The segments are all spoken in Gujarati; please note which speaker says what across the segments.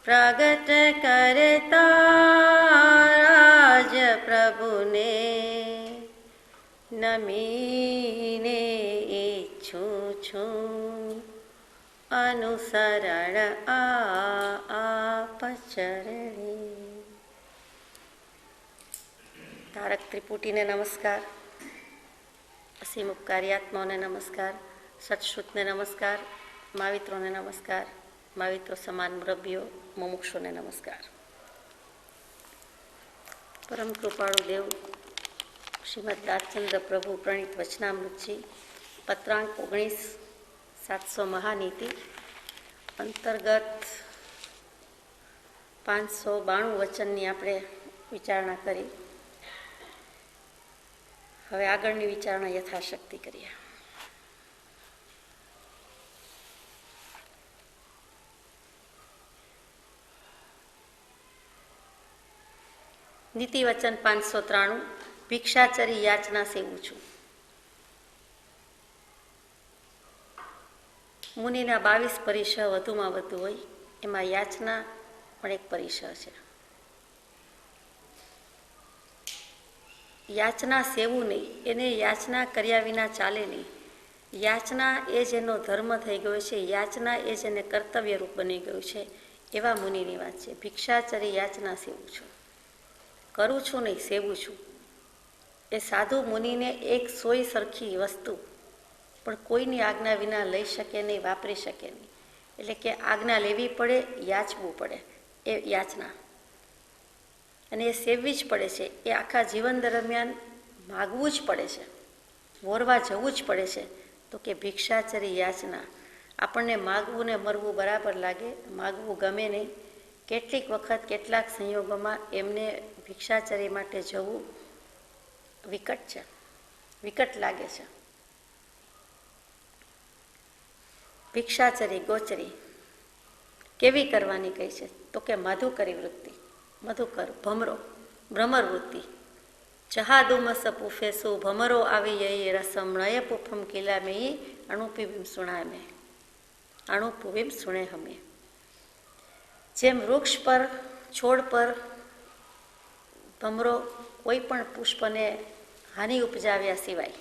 Speaker 1: प्रगट करता राज प्रभुने नमीने इच्छुं छूं अनुसरण आप चरणे। તારક ત્રિપુટીને નમસ્કાર, અસીમ ઉપકારી આત્માઓને નમસ્કાર, સત્શ્રુતને નમસ્કાર, માવિત્રોને નમસ્કાર, માવિત્રો સમાન મુરબ્બીઓ મુમુક્ષુને નમસ્કાર. પરમ કૃપાળુ દેવ શ્રીમદ દાસચંદ્ર પ્રભુ પ્રણીત વચનામૃતજી પત્રાંક 19 700 મહાનીતિ અંતર્ગત 592 વચનની આપણે વિચારણા કરી. હવે આગળની વિચારણા યથાશક્તિ કરીએ. નીતિ વચન 593 ભિક્ષાચરી યાચના સેવું છું. મુનિના 22 પરિસર વધુમાં વધુ હોય, એમાં યાચના પણ એક પરિસર છે. યાચના સેવું નહીં, એને યાચના કર્યા વિના ચાલે નહીં. યાચના એ જ એનો ધર્મ થઈ ગયો છે, યાચના એ જ એને કર્તવ્યરૂપ બની ગયું છે. એવા મુનિની વાત છે. ભિક્ષાચરી યાચના સેવું છું, કરું છું નહીં, સેવું છું. એ સાધુ મુનિને એક સોય સરખી વસ્તુ પણ કોઈની આજ્ઞા વિના લઈ શકે નહીં, વાપરી શકે નહીં. એટલે કે આજ્ઞા લેવી પડે, યાચવું પડે, એ યાચના. અને એ સેવવી જ પડે છે. એ આખા જીવન દરમિયાન માગવું જ પડે છે, વોરવા જવું જ પડે છે. તો કે ભિક્ષાચરી યાચના. આપણને માગવું ને મરવું બરાબર લાગે, માગવું ગમે નહીં. કેટલીક વખત કેટલાક સંયોગોમાં એમને ભિક્ષાચરી માટે જવું વિકટ છે, વિકટ લાગે છે. ભિક્ષાચરી ગોચરી કેવી કરવાની કહી છે? તો કે મધુકરી વૃત્તિ, મધુકર, ભમરો, ભ્રમર વૃત્તિ. ચહાદુમસ પુફેસુ ભમરો આવી યઈ રસમ નય પુફમ કિલા મેઈ અણુપીવીમ સુણાય મેં અણુપુવીમ સુણે હમે. જેમ વૃક્ષ પર, છોડ પર ભમરો કોઈ પણ પુષ્પને હાનિ ઉપજાવ્યા સિવાય,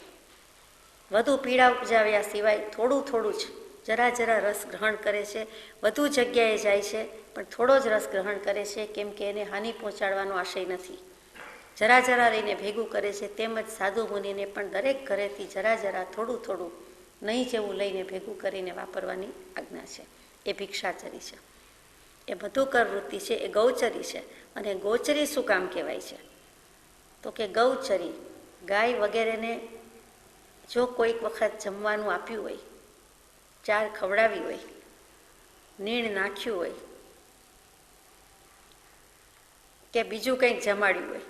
Speaker 1: વધુ પીડા ઉપજાવ્યા સિવાય થોડું થોડું જ જરા જરા રસ ગ્રહણ કરે છે. વધુ જગ્યાએ જાય છે પણ થોડો જ રસ ગ્રહણ કરે છે, કેમ કે એને હાનિ પહોંચાડવાનો આશય નથી. જરા જરા લઈને ભેગું કરે છે. તેમજ સાધુ મુનિને પણ દરેક ઘરેથી જરા જરા થોડું થોડું નહીં જેવું લઈને ભેગું કરીને વાપરવાની આજ્ઞા છે. એ ભિક્ષાચરી છે, એ મધુકર વૃત્તિ છે, એ ગૌચરી છે. અને ગોચરી શું કામ કહેવાય છે? તો કે ગૌચરી ગાય વગેરેને જો કોઈક વખત જમવાનું આપ્યું હોય, ચાર ખવડાવી હોય, નીણ નાખ્યું હોય કે બીજું કંઈક જમાડ્યું હોય,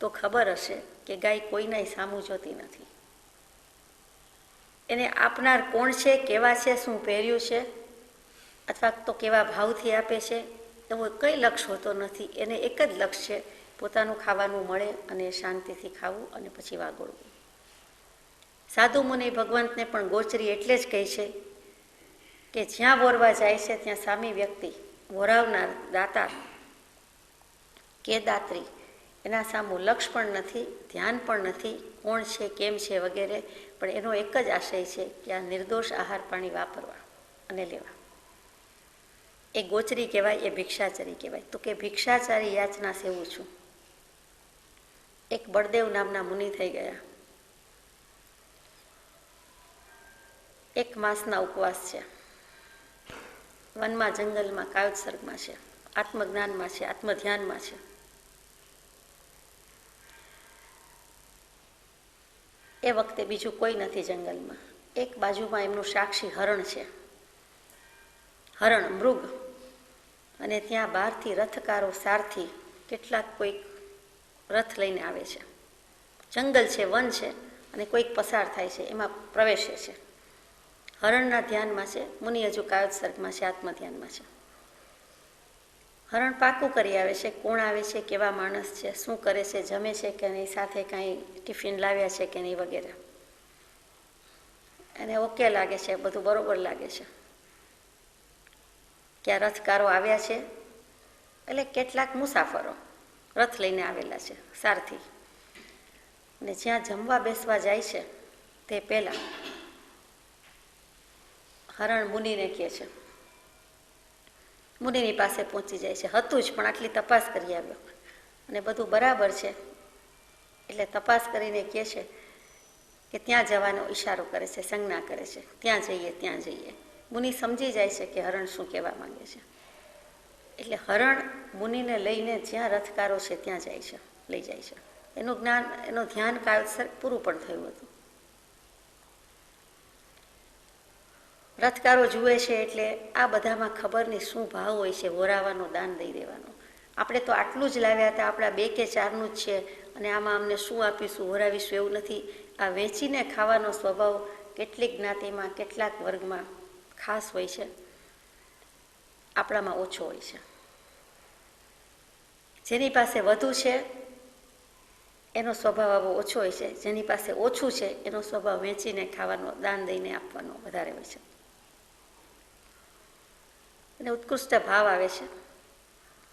Speaker 1: તો ખબર હશે કે ગાય કોઈના સામું જોતી નથી. એને આપનાર કોણ છે, કેવા છે, શું પહેર્યું છે, અથવા તો કેવા ભાવથી આપે છે, એવો કંઈ લક્ષ્ય હોતો નથી. એને એક જ લક્ષ્ય છે, પોતાનું ખાવાનું મળે અને શાંતિથી ખાવું અને પછી વાગોળવું. સાધુ મુનિ ભગવંતને પણ ગોચરી એટલે જ કહે છે કે જ્યાં વોરવા જાય છે ત્યાં સામી વ્યક્તિ, વોરાવનાર, દાતાર કે દાત્રી, એના સામું લક્ષ પણ નથી, ધ્યાન પણ નથી, કોણ છે, કેમ છે વગેરે. પણ એનો એક જ આશય છે કે આ નિર્દોષ આહાર પાણી વાપરવા અને લેવા. એ ગોચરી કહેવાય, એ ભિક્ષાચરી કહેવાય. તો કે ભિક્ષાચારી યાચના સેવું છું. એક બળદેવ નામના મુનિ થઈ ગયા. એક માસના ઉપવાસ છે, વનમાં, જંગલમાં, કાયોત્સર્ગમાં છે, આત્મજ્ઞાનમાં છે, આત્મધ્યાનમાં છે. એ વખતે બીજું કોઈ નથી જંગલમાં. એક બાજુમાં એમનું સાક્ષી હરણ છે, હરણ, મૃગ. અને ત્યાં બહારથી રથકારો, સારથી કેટલાક કોઈક રથ લઈને આવે છે. જંગલ છે, વન છે, અને કોઈક પસાર થાય છે, એમાં પ્રવેશે છે. હરણના ધ્યાનમાં છે, મુનિ હજુ કાયોત્સર્ગમાં છે, આત્મધ્યાનમાં છે. હરણ પાકું કરી આવે છે, કોણ આવે છે, કેવા માણસ છે, શું કરે છે, જમે છે કે નહીં, સાથે કાંઈ ટિફિન લાવ્યા છે કે નહીં વગેરે. એને ઓકે લાગે છે, બધું બરોબર લાગે છે. કે આ રથકારો આવ્યા છે એટલે કેટલાક મુસાફરો રથ લઈને આવેલા છે, સારથી. અને જ્યાં જમવા બેસવા જાય છે તે પહેલાં હરણ મુનિને કહે છે, મુનિની પાસે પહોંચી જાય છે. હતું જ, પણ આટલી તપાસ કરી આવ્યો અને બધું બરાબર છે, એટલે તપાસ કરીને કહે છે કે ત્યાં જવાનો ઈશારો કરે છે, સંજ્ઞા કરે છે, ત્યાં જઈએ, ત્યાં જઈએ. મુનિ સમજી જાય છે કે હરણ શું કહેવા માંગે છે. એટલે હરણ મુનિને લઈને જ્યાં રથકારો છે ત્યાં જાય છે, લઈ જાય છે. એનું જ્ઞાન, એનું ધ્યાન કાળસર પૂરું પણ થયું હતું. રથકારો જુએ છે એટલે આ બધામાં ખબર નહીં શું ભાવ હોય છે, વોરાવાનું દાન દઈ દેવાનું. આપણે તો આટલું જ લાવ્યા હતા, આપણા 2 કે 4નું જ છે, અને આમાં અમને શું આપીશું, વોરાવીશું એવું નથી. આ વેચીને ખાવાનો સ્વભાવ કેટલીક જ્ઞાતિમાં, કેટલાક વર્ગમાં ખાસ હોય છે, આપણામાં ઓછો હોય છે. જેની પાસે વધુ છે એનો સ્વભાવ આવો ઓછો હોય છે, જેની પાસે ઓછું છે એનો સ્વભાવ વેચીને ખાવાનો, દાન દઈને આપવાનો વધારે હોય છે. અને ઉત્કૃષ્ટ ભાવ આવે છે.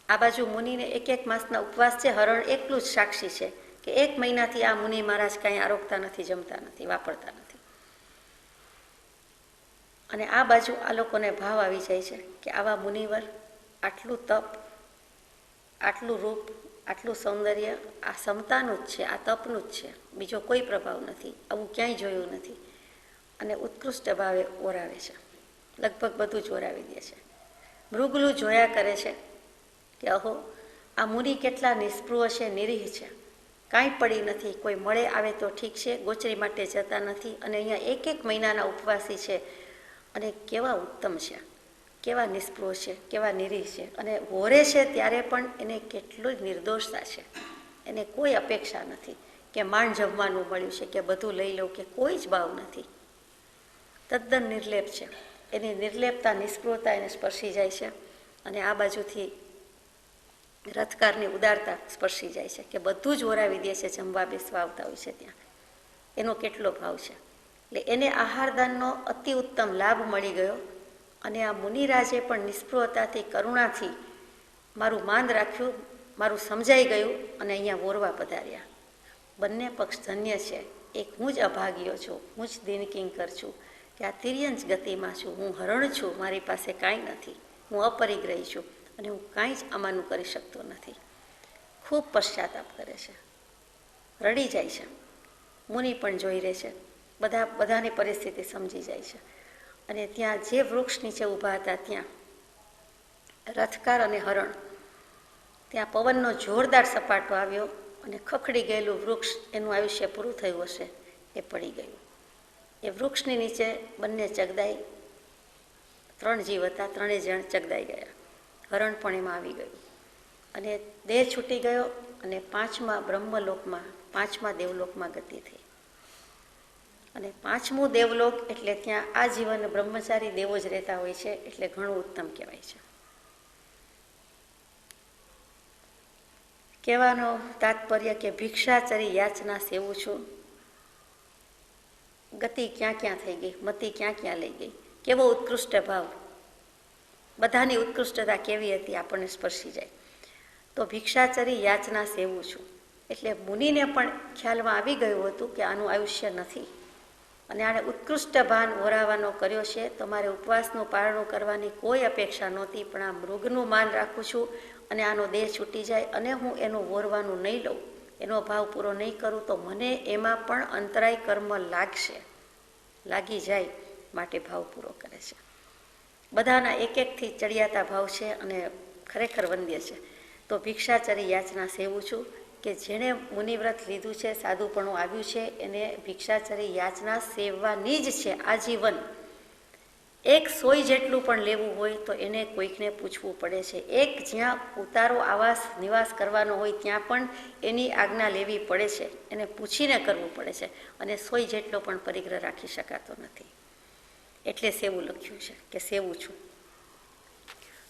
Speaker 1: આ બાજુ મુનિને 1 માસના ઉપવાસ છે. હરણ એટલું જ સાક્ષી છે કે 1 મહિનાથી આ મુનિ મહારાજ કાંઈ આરોગતા નથી, જમતા નથી, વાપરતા નથી. અને આ બાજુ આ લોકોને ભાવ આવી જાય છે કે આવા મુનિવર, આટલું તપ, આટલું રૂપ, આટલું સૌંદર્ય, આ સમતાનું જ છે, આ તપનું જ છે, બીજો કોઈ પ્રભાવ નથી, આવું ક્યાંય જોયું નથી. અને ઉત્કૃષ્ટ ભાવે ઓરાવે છે, લગભગ બધું જ ઓરાવી દે છે. મૃગલું જોયા કરે છે કે અહો, આ મુનિ કેટલા નિષ્પૃહ છે, નિરીહ છે, કાંઈ પડી નથી, કોઈ મળે આવે તો ઠીક છે, ગોચરી માટે જતા નથી, અને અહીંયા 1 મહિનાના ઉપવાસી છે, અને કેવા ઉત્તમ છે, કેવા નિષ્પૃહ છે, કેવા નિરીહ છે. અને વોરે છે ત્યારે પણ એને કેટલું નિર્દોષતા છે, એને કોઈ અપેક્ષા નથી કે માંડ જમવાનું મળ્યું છે કે બધું લઈ લઉં, કે કોઈ જ ભાવ નથી, તદ્દન નિર્લેપ છે. એની નિર્લેપતા, નિષ્પૃહતા એને સ્પર્શી જાય છે. અને આ બાજુથી રથકારની ઉદારતા સ્પર્શી જાય છે કે બધું જ ઓરાવી દે છે, જમવા બેસવા આવતા હોય છે ત્યાં. એનો કેટલો ભાવ છે. એટલે એને આહારદાનનો અતિ ઉત્તમ લાભ મળી ગયો. અને આ મુનિરાજે પણ નિષ્પૃહતાથી, કરુણાથી મારું માન રાખ્યું, મારું સમજાઈ ગયું, અને અહીંયા વોરવા પધાર્યા. બંને પક્ષ ધન્ય છે. એક હું જ અભાગ્યો છું, હું જ દિનકિંકર છું, કે આ તિર્યંચ ગતિમાં છું, હું હરણ છું, મારી પાસે કાંઈ નથી, હું અપરિગ્રહી છું, અને હું કાંઈ જ આમાંનું કરી શકતો નથી. ખૂબ પશ્ચાતાપ કરે છે, રડી જાય છે. મુનિ પણ જોઈ રહે છે, બધાની પરિસ્થિતિ સમજી જાય છે. અને ત્યાં જે વૃક્ષ નીચે ઊભા હતા ત્યાં રથકાર અને હરણ, ત્યાં પવનનો જોરદાર સપાટો આવ્યો અને ખખડી ગયેલું વૃક્ષ, એનું આયુષ્ય પૂરું થયું હશે, એ પડી ગયું. એ વૃક્ષની નીચે બંને ચગદાઈ, 3 જીવ હતા, 3 જણ ચગદાઈ ગયા. હરણ પણ એમાં આવી ગયું અને દેહ છૂટી ગયો. અને 5મા બ્રહ્મલોકમાં, 5મા દેવલોકમાં ગતિ થઈ. અને 5મું દેવલોક એટલે ત્યાં આજીવન બ્રહ્મચારી દેવો જ રહેતા હોય છે, એટલે ઘણું ઉત્તમ કહેવાય છે. કહેવાનો તાત્પર્ય કે ભિક્ષાચરી યાચના સેવું છું. ગતિ ક્યાં ક્યાં થઈ ગઈ, મતિ ક્યાં ક્યાં લઈ ગઈ, કેવો ઉત્કૃષ્ટ ભાવ, બધાની ઉત્કૃષ્ટતા કેવી હતી આપણને સ્પર્શી જાય. તો ભિક્ષાચરી યાચના સેવું છું એટલે મુનિને પણ ખ્યાલમાં આવી ગયું હતું કે આનું આયુષ્ય નથી, અને આણે ઉત્કૃષ્ટ ભાન ઓરાવાનો કર્યો છે. તમારે ઉપવાસનું પારણું કરવાની કોઈ અપેક્ષા નહોતી, પણ આ મૃગનું માન રાખું છું, અને આનો દેહ છૂટી જાય અને હું એનું વોરવાનું નહીં લઉં, એનો ભાવ પૂરો નહીં કરું, તો મને એમાં પણ અંતરાય કર્મ લાગશે, લાગી જાય, માટે ભાવ પૂરો કરે છે. બધાના 1-1થી ચડિયાતા ભાવ છે અને ખરેખર વંદ્ય છે. તો ભિક્ષાચરી યાચના સેવું છું, કે જેણે મુનિવ્રત લીધું છે, સાધુપણું આવ્યું છે, એને ભિક્ષાચરી યાચના સેવવાની જ છે આજીવન. 1 સોય જેટલું પણ લેવું હોય તો એને કોઈકને પૂછવું પડે છે. જ્યાં ઉતારો આવાસ નિવાસ કરવાનો હોય ત્યાં પણ એની આજ્ઞા લેવી પડે છે, એને પૂછીને કરવું પડે છે, અને સોય જેટલો પણ પરિગ્રહ રાખી શકાતો નથી. એટલે સેવું લખ્યું છે કે સેવું છું.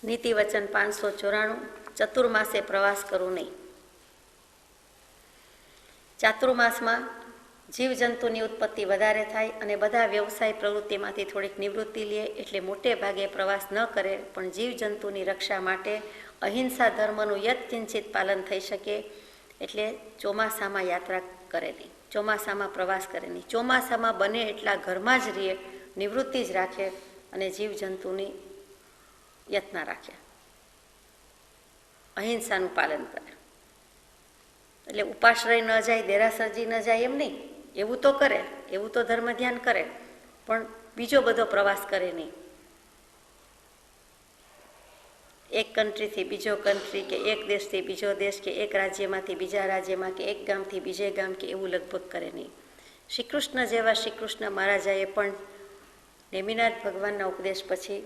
Speaker 1: નીતિ વચન 594. ચતુર્માસે પ્રવાસ કરવું નહીં. ચાતુર્માસમાં જીવજંતુની ઉત્પત્તિ વધારે થાય અને બધા વ્યવસાય પ્રવૃત્તિમાંથી થોડીક નિવૃત્તિ લે, એટલે મોટે ભાગે પ્રવાસ ન કરે, પણ જીવજંતુની રક્ષા માટે અહિંસા ધર્મનું યત્કિંચિત પાલન થઈ શકે એટલે ચોમાસામાં યાત્રા કરે નહીં, ચોમાસામાં પ્રવાસ કરે નહીં, ચોમાસામાં બને એટલા ઘરમાં જ રહે, નિવૃત્તિ જ રાખે અને જીવજંતુની યત્ના રાખે, અહિંસાનું પાલન કરે. એટલે ઉપાશ્રય ન જાય, દેરાસરજી ન જાય એમ નહીં, એવું તો કરે, એવું તો ધર્મ ધ્યાન કરે, પણ બીજો બધો પ્રવાસ કરે નહીં. એક કન્ટ્રીથી બીજો કન્ટ્રી કે એક દેશથી બીજો દેશ કે એક રાજ્યમાંથી બીજા રાજ્યમાં કે એક ગામથી બીજે ગામ કે એવું લગભગ કરે નહીં. શ્રી કૃષ્ણ જેવા શ્રી કૃષ્ણ મહારાજાએ પણ નેમિનાથ ભગવાનના ઉપદેશ પછી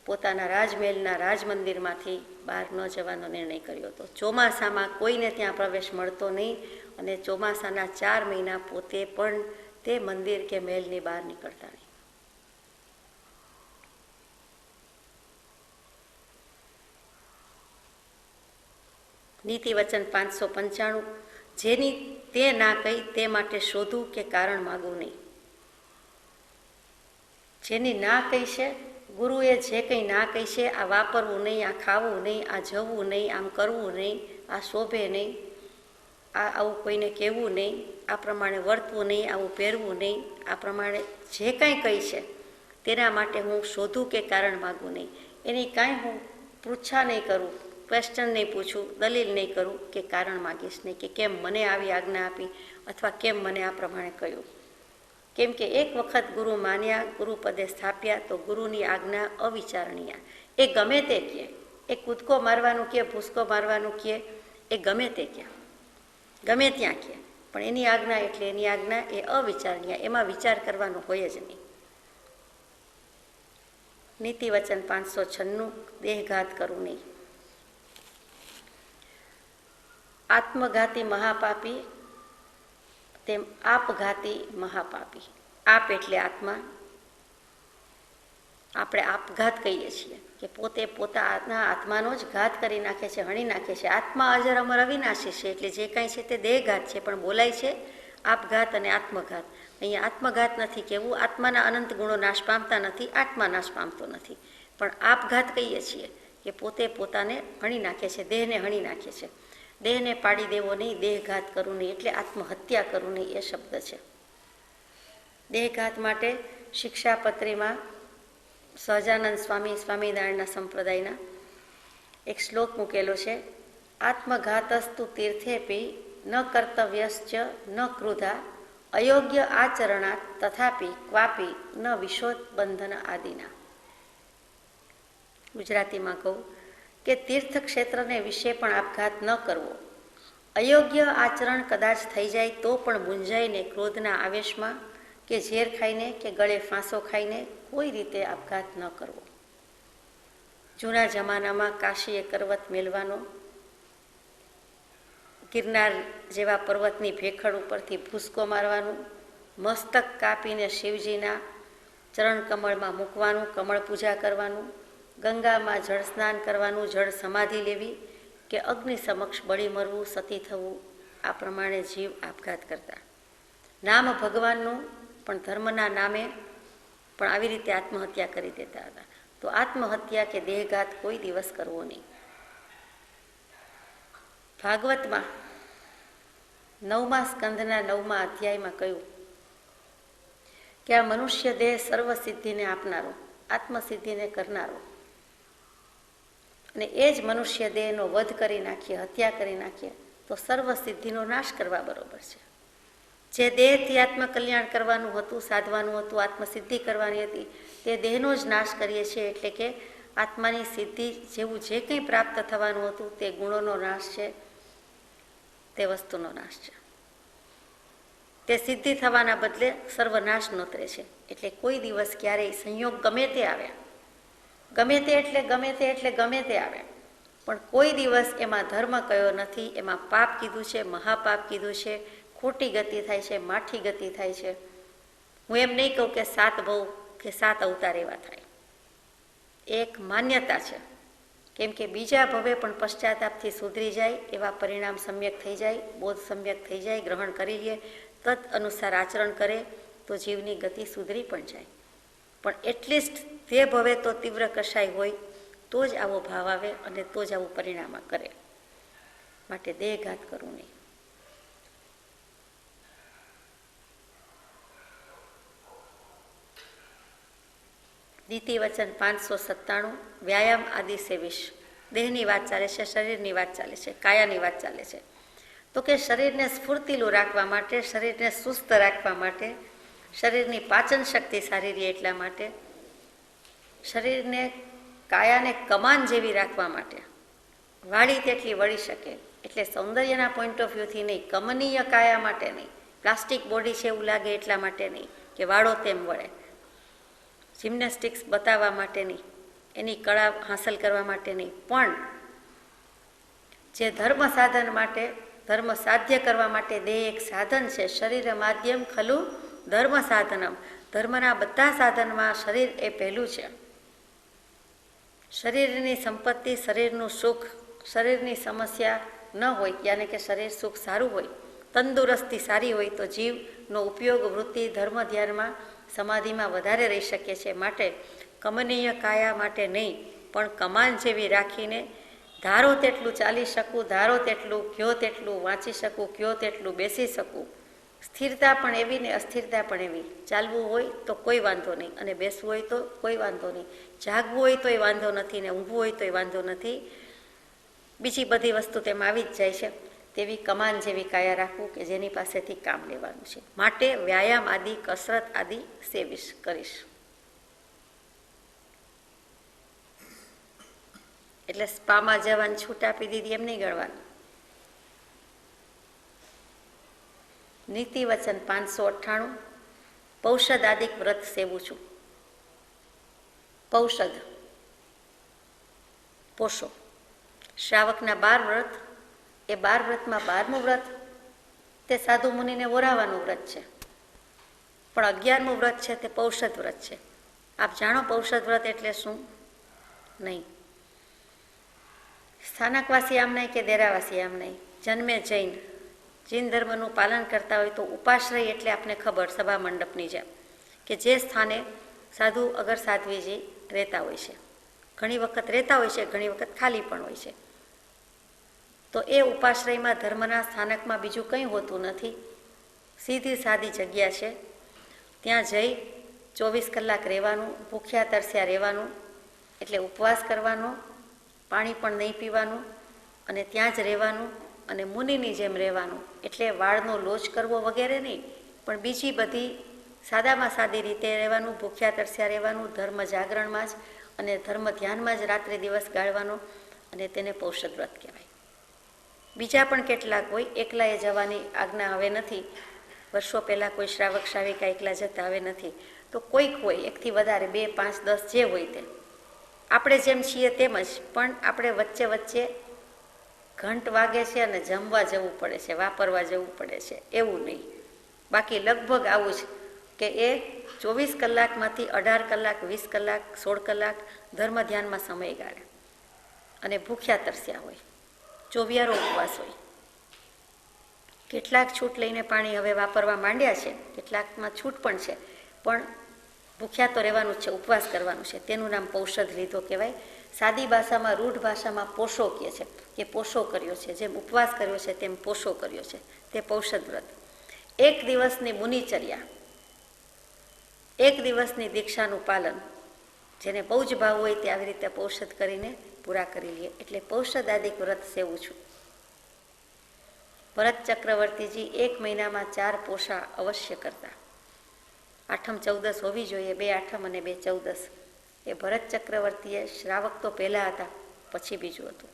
Speaker 1: પોતાના રાજમહેલના રાજમંદિરમાંથી બહાર ન જવાનો નિર્ણય કર્યો હતો. ચોમાસામાં કોઈને ત્યાં પ્રવેશ મળતો નહીં અને ચોમાસાના 4 મહિના પોતે પણ તે મંદિર કે મહેલની બહાર નીકળતા નહીં. નીતિ વચન 595, જેની તે ના કહી તે માટે શોધવું કે કારણ માગવું નહીં. જેની ના કહી છે, ગુરુએ જે કંઈ ના કહી છે, આ વાપરવું નહીં, આ ખાવું નહીં, આ જવું નહીં, આમ કરવું નહીં, આ શોભે નહીં, આવું કોઈને કહેવું નહીં, આ પ્રમાણે વર્તવું નહીં, આવું પહેરવું નહીં, આ પ્રમાણે જે કાંઈ કહી છે તેના માટે હું શોધું કે કારણ માગું નહીં. એની કાંઈ હું પૃચ્છા નહીં કરું, ક્વેશ્ચન નહીં પૂછું, દલીલ નહીં કરું કે કારણ માગીશ નહીં કે કેમ મને આવી આજ્ઞા આપી અથવા કેમ મને આ પ્રમાણે કહ્યું. કેમ કે એક વખત ગુરુ માન્યા, ગુરુ પદે સ્થાપ્યા તો ગુરુની આજ્ઞા અવિચારણીય. એ ગમે તે કહે, એ કૂદકો મારવાનું કહે, ભૂસકો મારવાનું કહે, એ ગમે તે કહે, ગમે ત્યાં કહે, પણ એની આજ્ઞા એટલે એની આજ્ઞા એ અવિચારણીય, એમાં વિચાર કરવાનો હોય જ નહીં. નીતિ વચન 596, દેહઘાત કરવું નહીં. આત્મઘાતી મહાપાપી તેમ આપઘાતી મહાપાપી. આપ એટલે આત્મા, આપણે આપઘાત કહીએ છીએ કે પોતે પોતાના આત્માનો જ ઘાત કરી નાખે છે, હણી નાખે છે. આત્મા અજર અમર અવિનાશી છે એટલે જે કાંઈ છે તે દેહઘાત છે, પણ બોલાય છે આપઘાત અને આત્મઘાત. અહીંયા આત્મઘાત નથી કહેવું, આત્માના અનંત ગુણો નાશ પામતા નથી, આત્મા નાશ પામતો નથી, પણ આપઘાત કહીએ છીએ કે પોતે પોતાને હણી નાખે છે, દેહને હણી નાખે છે. દેહને પાડી દેવો નહીં, દેહઘાત કરવું નહીં એટલે આત્મહત્યા કરવું નહીં એ શબ્દ છે. દેહઘાત માટે શિક્ષાપત્રીમાં સહજાનંદ સ્વામી, સ્વામિનારાયણના સંપ્રદાયના એક શ્લોક મૂકેલો છે. આત્મઘાતસ્તુ તીર્થેપી ન કર્તવ્યશ્ચ ન ક્રુધા અયોગ્ય આચરણાત તથાપી ક્વાપી ન વિશોદબંધન આદિના. ગુજરાતીમાં કહું કે તીર્થ ક્ષેત્રને વિશે પણ આપઘાત ન કરવો, અયોગ્ય આચરણ કદાચ થઈ જાય તો પણ મૂંઝાઈને ક્રોધના આવેશમાં કે ઝેર ખાઈને કે ગળે ફાંસો ખાઈને કોઈ રીતે આપઘાત ન કરવો. જૂના જમાનામાં કાશીએ કરવત મેળવાનો, ગિરનાર જેવા પર્વતની ભેખડ ઉપરથી ભૂસકો મારવાનું, મસ્તક કાપીને શિવજીના ચરણ કમળમાં મૂકવાનું, કમળ પૂજા કરવાનું, ગંગામાં જળ સ્નાન કરવાનું, જળ સમાધિ લેવી કે અગ્નિ સમક્ષ બળી મરવું, સતી થવું, આ પ્રમાણે જીવ આપઘાત કરતા. નામ ભગવાનનું પણ ધર્મના નામે પણ આવી રીતે આત્મહત્યા કરી દેતા હતા. તો આત્મહત્યા કે દેહઘાત કોઈ દિવસ કરવો નહીં. ભાગવતમાં 9મા સ્કંધના 9મા અધ્યાયમાં કહ્યું કે આ મનુષ્ય દેહ સર્વ સિદ્ધિને આપનારો, આત્મસિદ્ધિને કરનારો, અને એ જ મનુષ્ય દેહનો વધ કરી નાખીએ, હત્યા કરી નાખીએ તો સર્વ સિદ્ધિનો નાશ કરવા બરોબર છે. જે દેહથી આત્મકલ્યાણ કરવાનું હતું, સાધવાનું હતું, આત્મસિદ્ધિ કરવાની હતી, તે દેહનો જ નાશ કરીએ છીએ. એટલે કે આત્માની સિદ્ધિ જેવું જે કંઈ પ્રાપ્ત થવાનું હતું તે ગુણોનો નાશ છે, તે વસ્તુનો નાશ છે. તે સિદ્ધિ થવાના બદલે સર્વનાશ નોતરે છે. એટલે કોઈ દિવસ ક્યારેય સંયોગ ગમે તે આવ્યા, ગમે તે એટલે ગમે તે એટલે ગમે તે આવે, પણ કોઈ દિવસ એમાં ધર્મ કયો નથી, એમાં પાપ કીધું છે, મહાપાપ કીધું છે, ખોટી ગતિ થાય છે, માઠી ગતિ થાય છે. હું એમ નહીં કહું કે 7 ભવ કે 7 અવતાર એવા થાય, એક માન્યતા છે. કેમ કે બીજા ભવે પણ પશ્ચાતાપથી સુધરી જાય, એવા પરિણામ સમ્યક થઈ જાય, બોધ સમ્યક થઈ જાય, ગ્રહણ કરી લે, તદ અનુસાર આચરણ કરે તો જીવની ગતિ સુધરી પણ જાય. પણ એટલીસ્ટ તે ભવે તો તીવ્ર કશાય હોય તો જ આવો ભાવ આવે અને તો જ આવું પરિણામ કરે. માટે દેહઘાત કરવું નહીં. નીતિ વચન 597 વ્યાયામ આદિ સેવીશ. દેહની વાત ચાલે છે, શરીરની વાત ચાલે છે, કાયાની વાત ચાલે છે. તો કે શરીરને સ્ફૂર્તિલું રાખવા માટે, શરીરને સુસ્ત રાખવા માટે, શરીરની પાચન શક્તિ સારી રહે એટલા માટે, શરીરને કાયાને કમાન જેવી રાખવા માટે, વાળી તેટલી વળી શકે એટલે સૌંદર્યના પોઈન્ટ ઓફ વ્યૂથી નહીં, કમનીય કાયા માટે નહીં, પ્લાસ્ટિક બોડી છે એવું લાગે એટલા માટે નહીં કે વાળો તેમ વળે, જિમ્નેસ્ટિક્સ બતાવવા માટે નહીં, એની કળા હાંસલ કરવા માટે નહીં, પણ જે ધર્મ સાધન માટે, ધર્મ સાધ્ય કરવા માટે દેહ એક સાધન છે. શરીર માધ્યમ ખલુ ધર્મ સાધનમ. ધર્મના બધા સાધનમાં શરીર એ પહેલું છે. શરીરની સંપત્તિ, શરીરનું સુખ, શરીરની સમસ્યા ન હોય, યાને કે શરીર સુખ સારું હોય, તંદુરસ્તી સારી હોય તો જીવનો ઉપયોગ વૃત્તિ, ધર્મ, ધ્યાનમાં, સમાધિમાં વધારે રહી શકે છે. માટે કમનીય કાયા માટે નહીં, પણ કમાન જેવી રાખીને ધારો તેટલું ચાલી શકું, ધારો તેટલું કયો તેટલું વાંચી શકું, કયો તેટલું બેસી શકું. સ્થિરતા પણ એવી ને અસ્થિરતા પણ એવી. ચાલવું હોય તો કોઈ વાંધો નહીં અને બેસવું હોય તો કોઈ વાંધો નહીં. જાગવું હોય તોય વાંધો નથી ને ઊંઘવું હોય તોય વાંધો નથી. બીજી બધી વસ્તુ તેમાં આવી જ જાય છે. તેવી કમાન જેવી કાયા રાખવું કે જેની પાસેથી કામ લેવાનું છે. માટે વ્યાયામ આદિ, કસરત આદિ સેવીશ, કરીશ. એટલે સ્પામાં જવાની છૂટ આપી દીધી એમ નહીં ગણવાનું. નીતિ વચન 598 પૌષદ આદિક વ્રત સેવું છું. પૌષદ પોષો. શ્રાવકના 12 વ્રત, એ 12 વ્રતમાં 12મું વ્રત તે સાધુ મુનિને ઓરાવાનું વ્રત છે, પણ 11મું વ્રત છે તે પૌષદ વ્રત છે. આપ જાણો પૌષદ વ્રત એટલે શું? નહીં. સ્થાનકવાસી આમ નહીં કે દેરાવાસી આમ નહીં. જન્મે જૈન, જૈન ધર્મનું પાલન કરતા હોય તો ઉપાશ્રય એટલે આપને ખબર, સભા મંડપની જેમ કે જે સ્થાને સાધુ અગર સાધ્વીજી રહેતા હોય છે. ઘણી વખત રહેતા હોય છે, ઘણી વખત ખાલી પણ હોય છે. તો એ ઉપાશ્રયમાં, ધર્મના સ્થાનકમાં બીજું કંઈ હોતું નથી. સીધી સાદી જગ્યા છે. ત્યાં જઈ 24 કલાક રહેવાનું, ભૂખ્યા તરસ્યા રહેવાનું, એટલે ઉપવાસ કરવાનો, પાણી પણ નહીં પીવાનું અને ત્યાં જ રહેવાનું અને મુનિની જેમ રહેવાનું. એટલે વાળનો લોચ કરવો વગેરે નહીં, પણ બીજી બધી સાદામાં સાદી રીતે રહેવાનું, ભૂખ્યા તરસ્યા રહેવાનું, ધર્મ જાગરણમાં જ અને ધર્મ ધ્યાનમાં જ રાત્રિ દિવસ ગાળવાનો, અને તેને પૌષદ વ્રત કહેવાય. બીજા પણ કેટલાક હોય. એકલાએ જવાની આજ્ઞા હવે નથી. વર્ષો પહેલાં કોઈ શ્રાવક શ્રાવિકા એકલા જતા હવે નથી. તો કોઈક હોય, એકથી વધારે, 2, 5, 10 જે હોય તે. આપણે જેમ છીએ તેમ જ, પણ આપણે વચ્ચે વચ્ચે ઘંટ વાગે છે અને જમવા જવું પડે છે, વાપરવા જવું પડે છે, એવું નહીં. બાકી લગભગ આવું જ કે એ 24 કલાકમાંથી 18 કલાક, 20 કલાક, 16 કલાક ધર્મ ધ્યાનમાં સમય ગાળે અને ભૂખ્યા તરસ્યા હોય, ચોવિયારો ઉપવાસ હોય. કેટલાક છૂટ લઈને પાણી હવે વાપરવા માંડ્યા છે, કેટલાકમાં છૂટ પણ છે, પણ ભૂખ્યા તો રહેવાનું જ છે, ઉપવાસ કરવાનું છે. તેનું નામ પૌષદ લીધો કહેવાય. સાદી ભાષામાં, રૂઢ ભાષામાં પોષો કહે છે કે પોષો કર્યો છે. જેમ ઉપવાસ કર્યો છે તેમ પોષો કર્યો છે, તે પૌષદ વ્રત. 1 દિવસની મુનિચર્યા, 1 દિવસની દીક્ષાનું પાલન, જેને બહુ જ ભાવ હોય તે આવી રીતે પૌષદ કરીને પૂરા કરી લે. એટલે પૌષદ આદિક વ્રત સેવું છું. ભરત ચક્રવર્તીજી 1 મહિનામાં 4 પોષા અવશ્ય કરતા. આઠમ 14 હોવી જોઈએ, 2 આઠમ અને 2 14. એ ભરત ચક્રવર્તીએ, શ્રાવક તો પહેલા હતા, પછી બીજું હતું.